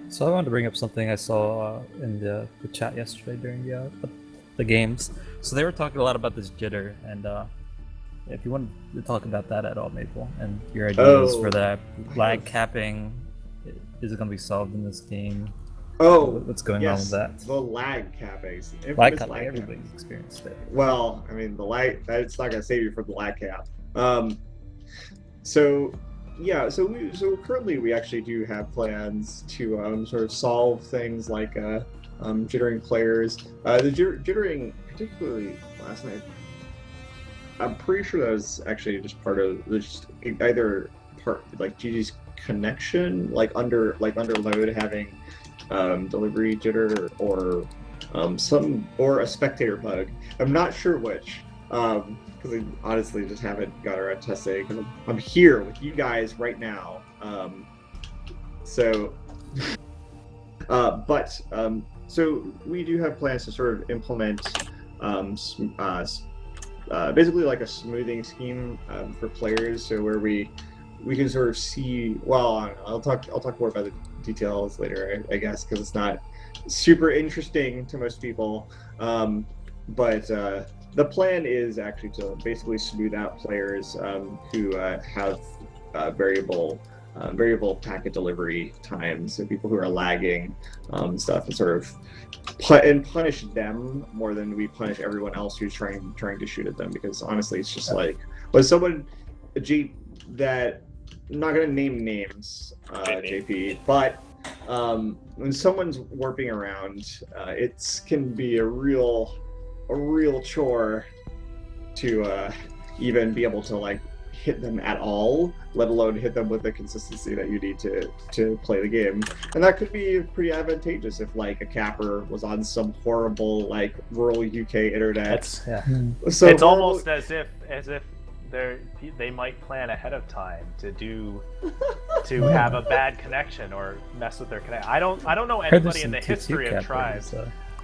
So I wanted to bring up something I saw in the chat yesterday during the games. So they were talking a lot about this jitter, and if you want to talk about that at all, Mabel, and your ideas for that lag capping, is it going to be solved in this game? Oh, what's going on with that? The lag capping. Lag capping, everybody's experienced it. Well, I mean, the lag, it's not going to save you from the lag cap. So currently we actually do have plans to sort of solve things like jittering players. The jittering, particularly last night, I'm pretty sure that was actually just part of either part like GG's connection, like under load having delivery jitter, or a spectator bug. I'm not sure which, because I honestly just haven't got around to testing, because I'm here with you guys right now. So we do have plans to sort of implement basically like a smoothing scheme for players, so where we can sort of see. Well, I'll talk more about the details later, I guess, because it's not super interesting to most people. But the plan is actually to basically smooth out players who have variable packet delivery times, so people who are lagging stuff, and sort of punish them more than we punish everyone else who's trying to shoot at them. Because honestly, it's just like when someone that, I'm not gonna name names, JP, but when someone's warping around, it can be a real chore to even be able to like hit them at all, let alone hit them with the consistency that you need to play the game. And that could be pretty advantageous if like a capper was on some horrible like rural UK internet. So it's almost as if they might plan ahead of time to have a bad connection or mess with their connection. I don't know anybody in the history of Tribes.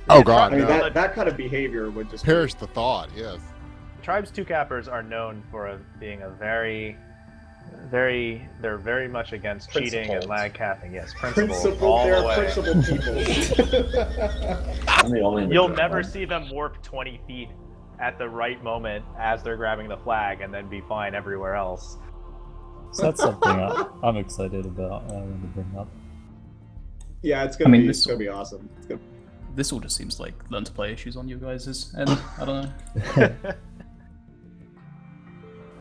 Oh God, I mean, no. that kind of behavior would just perish the thought. Yes. Tribes 2 cappers are known for being they're very much against cheating and lag capping. Yes, principled all the way. Principled people. I'm the only You'll never see them warp 20 feet at the right moment as they're grabbing the flag and then be fine everywhere else. So that's something I'm excited about. I want to bring up. Yeah, it's gonna this be awesome. It's gonna... This all just seems like learn to play issues on you guys' end. I don't know.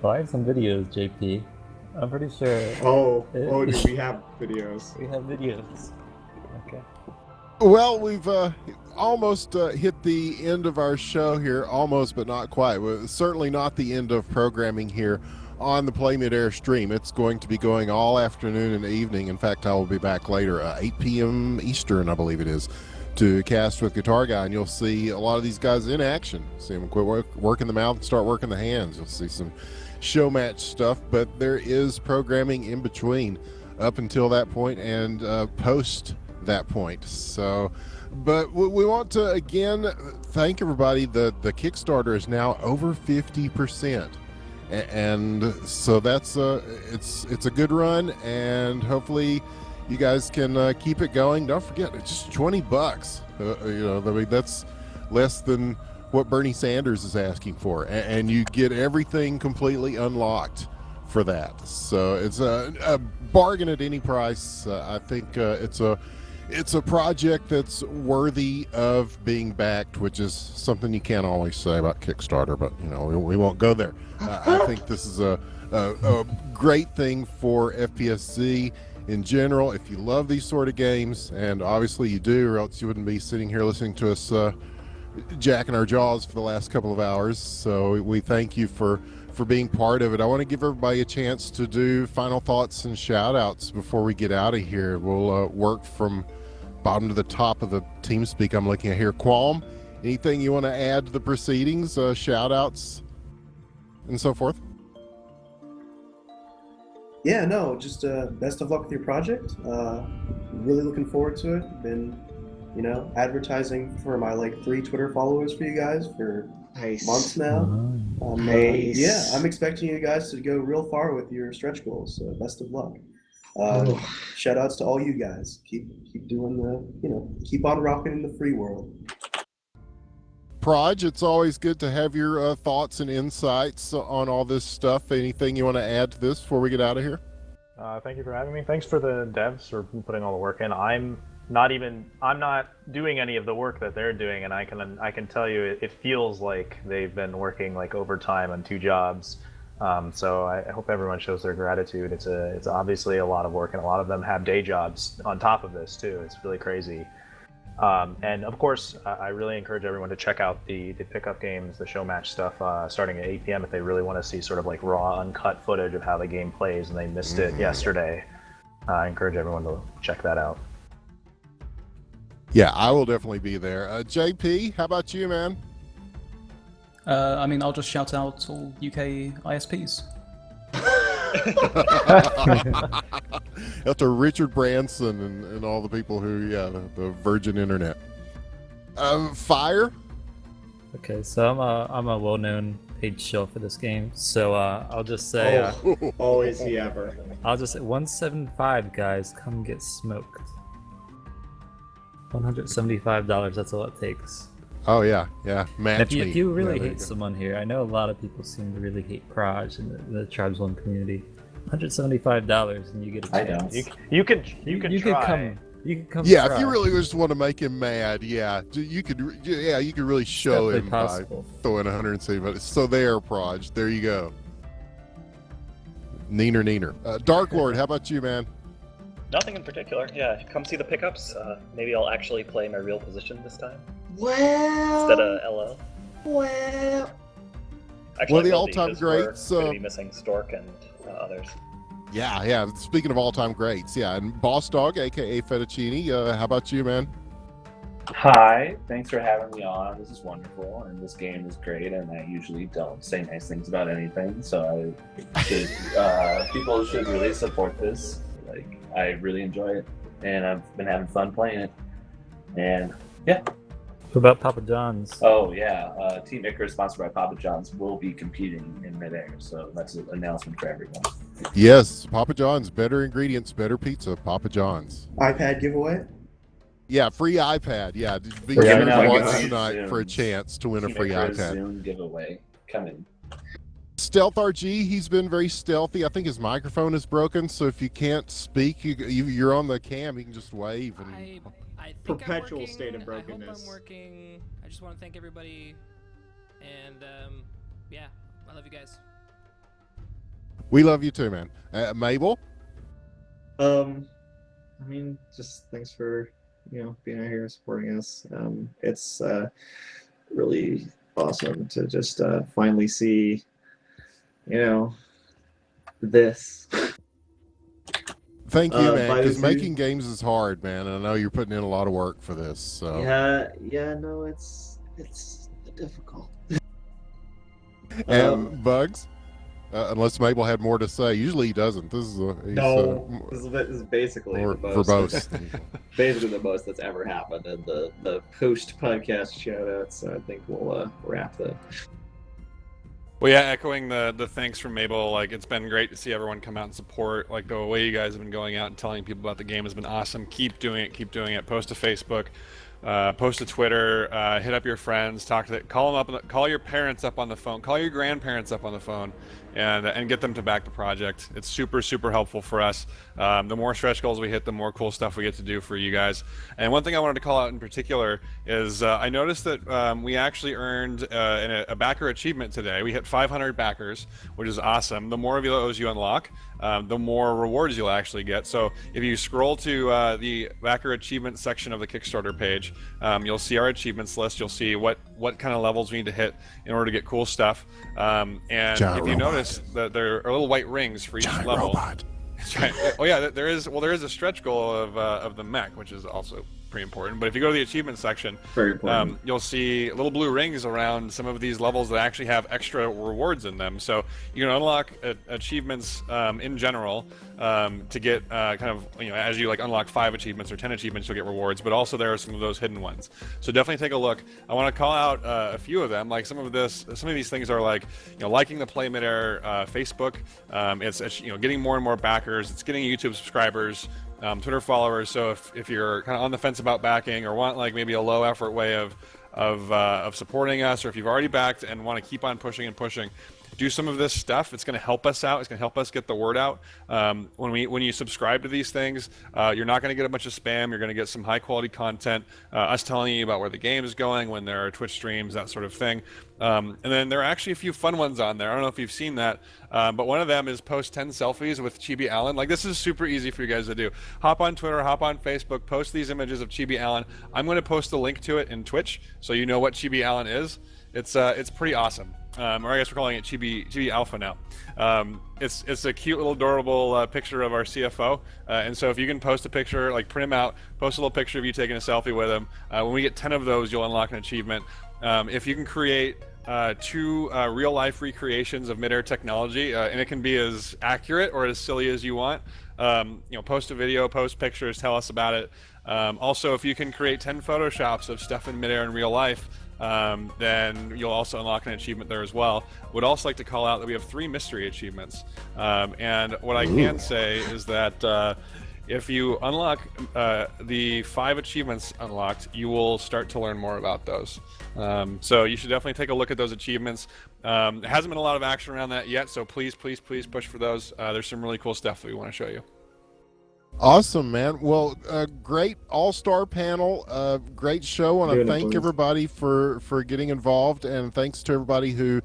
Well, I have some videos, JP. I'm pretty sure. Oh, do we have videos? We have videos. Okay. Well, we've almost hit the end of our show here. Almost, but not quite. Well, certainly not the end of programming here on the Play Midair stream. It's going to be going all afternoon and evening. In fact, I will be back later, 8 p.m. Eastern, I believe it is, to Cast with Guitar Guy, and you'll see a lot of these guys in action. See them quit working the mouth and start working the hands. You'll see some show match stuff, but there is programming in between up until that point and post that point. So, but we want to again thank everybody. The Kickstarter is now over 50%, and so that's it's a good run, and hopefully you guys can keep it going. Don't forget, it's just $20. I mean, that's less than what Bernie Sanders is asking for, and you get everything completely unlocked for that. So it's a bargain at any price. I think it's a project that's worthy of being backed, which is something you can't always say about Kickstarter, but we won't go there. I think this is a great thing for FPS+Z in general. If you love these sort of games, and obviously you do, or else you wouldn't be sitting here listening to us jacking our jaws for the last couple of hours. So we thank you for being part of it. I want to give everybody a chance to do final thoughts and shout outs before we get out of here. We'll work from bottom to the top of the TeamSpeak I'm looking at here. Qualm, anything you want to add to the proceedings, shout outs and so forth? Yeah, no, just best of luck with your project. Really looking forward to it. Been advertising for my 3 Twitter followers for you guys for months now. Nice. Yeah, I'm expecting you guys to go real far with your stretch goals. So best of luck. Shout outs to all you guys. Keep doing keep on rocking in the free world. Proj, it's always good to have your thoughts and insights on all this stuff. Anything you want to add to this before we get out of here? Thank you for having me. Thanks for the devs for putting all the work in. I'm not doing any of the work that they're doing, and I can tell you it feels like they've been working overtime on 2 jobs. So I hope everyone shows their gratitude. It's obviously a lot of work, and a lot of them have day jobs on top of this too. It's really crazy. And of course, I really encourage everyone to check out the pickup games, the show match stuff, starting at 8 p.m. if they really want to see sort of raw, uncut footage of how the game plays, and they missed it yesterday. I encourage everyone to check that out. Yeah, I will definitely be there. JP, how about you, man? I'll just shout out all UK ISPs. Out to Richard Branson and all the people who, the Virgin Internet. Fire? Okay, so I'm a well-known paid shill for this game, so I'll just say... Always he ever. I'll just say 175, guys, come get smoked. $175, that's all it takes. Oh yeah, match me. If you really hate someone here, I know a lot of people seem to really hate Proj and the Tribes One community. $175 and you get a chance. You can try. You can come. Yeah, try. if you really just want to make him mad, you could really show him possible. by throwing 175. So there, Proj, there you go. Neener. Dark Lord, how about you, man? Nothing in particular. Yeah, come see the pickups. Maybe I'll actually play my real position this time. Well. Instead of LO. Well. Actually, One of the will be, all-time 'cause we're greats. gonna be missing Stork and others. Yeah. Speaking of all-time greats, and Boss Dog, aka Fettuccine, how about you, man? Hi, thanks for having me on. This is wonderful, and this game is great. And I usually don't say nice things about anything, so people should really support this. I really enjoy it, and I've been having fun playing it. And yeah. What about Papa John's? Oh yeah, Team Icarus, sponsored by Papa John's, will be competing in Midair, so that's an announcement for everyone. Yes, Papa John's, better ingredients, better pizza. Papa John's. iPad giveaway. Yeah, free iPad. Yeah, be Yeah, sure no, to watch guys. tonight for a chance to win a free Micro iPad. Zoom giveaway coming. StealthRG, he's been very stealthy. I think his microphone is broken, so if you can't speak, you're on the cam, you can just wave. And I think Perpetual I'm working. state of I brokenness. hope I'm working. I just want to thank everybody, and yeah, I love you guys. we love you too, man. Mabel? I mean, just thanks for being out here and supporting us. It's really awesome to just finally see this. Thank you, man, by because the making games is hard, man. And I know you're putting in a lot of work for this. So No, it's difficult. And Bugs? Unless Mabel had more to say. Usually he doesn't. This is this is basically more the most, for both. basically the most that's ever happened. And the post podcast shout outs, I think we'll wrap the. Well, yeah, echoing the thanks from Mabel. Like, it's been great to see everyone come out and support. Like, the way you guys have been going out and telling people about the game has been awesome. Keep doing it. Keep doing it. Post to Facebook, post to Twitter, hit up your friends, call them up, call your parents up on the phone, call your grandparents up on the phone, and get them to back the project. It's super, super helpful for us. The more stretch goals we hit, the more cool stuff we get to do for you guys. And one thing I wanted to call out in particular is I noticed that we actually earned a backer achievement today. We hit 500 backers, which is awesome. The more of those you unlock, the more rewards you'll actually get. So if you scroll to the backer achievement section of the Kickstarter page, you'll see our achievements list. You'll see what kind of levels we need to hit in order to get cool stuff. And if you notice that there are little white rings for each level. Robot. Oh yeah, there is a stretch goal of the mech, which is also pretty important. But if you go to the achievement section, Very important. you'll see little blue rings around some of these levels that actually have extra rewards in them. So you can unlock achievements in general to get kind of, as you unlock 5 achievements or 10 achievements, you'll get rewards. But also there are some of those hidden ones. So definitely take a look. I want to call out a few of them. Like some of these things are liking the Play Midair Facebook. It's getting more and more backers. It's getting YouTube subscribers. Twitter followers. So if you're kind of on the fence about backing or want maybe a low effort way of supporting us, or if you've already backed and want to keep on pushing and pushing, do some of this stuff. It's going to help us out. It's going to help us get the word out. When you subscribe to these things, you're not going to get a bunch of spam. You're going to get some high quality content, us telling you about where the game is going, when there are Twitch streams, that sort of thing. And then there are actually a few fun ones on there. I don't know if you've seen that, but one of them is post 10 selfies with Chibi Allen. This is super easy for you guys to do. Hop on Twitter, hop on Facebook, post these images of Chibi Allen. I'm going to post a link to it in Twitch so you know what Chibi Allen is. It's pretty awesome. Or I guess we're calling it Chibi Alpha now. It's a cute little adorable picture of our CFO, and so if you can post a picture, print him out, post a little picture of you taking a selfie with him. When we get 10 of those, you'll unlock an achievement. If you can create 2 real-life recreations of Midair technology, and it can be as accurate or as silly as you want. Post a video, post pictures, tell us about it. Also, if you can create 10 photoshops of stuff in Midair in real life, then you'll also unlock an achievement there as well. Would also like to call out that we have 3 mystery achievements. And what I can say is that if you unlock the 5 achievements unlocked, you will start to learn more about those. So you should definitely take a look at those achievements. There hasn't been a lot of action around that yet, so please push for those. There's some really cool stuff that we want to show you. Awesome, man. Well, great all-star panel. Great show. I want to thank everybody for getting involved, and thanks to everybody who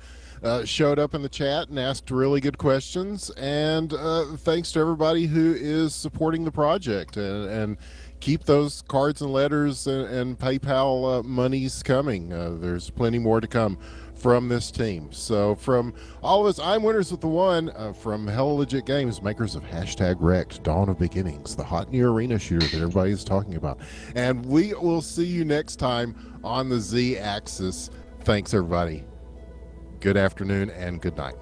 showed up in the chat and asked really good questions, and thanks to everybody who is supporting the project, and keep those cards and letters and PayPal monies coming. There's plenty more to come from this team. So from all of us, I'm Winners with the One, from Hell Legit Games, makers of #Wrecked, Dawn of Beginnings, the hot new arena shooter that everybody's talking about. And we will see you next time on the Z-Axis. Thanks, everybody. Good afternoon and good night.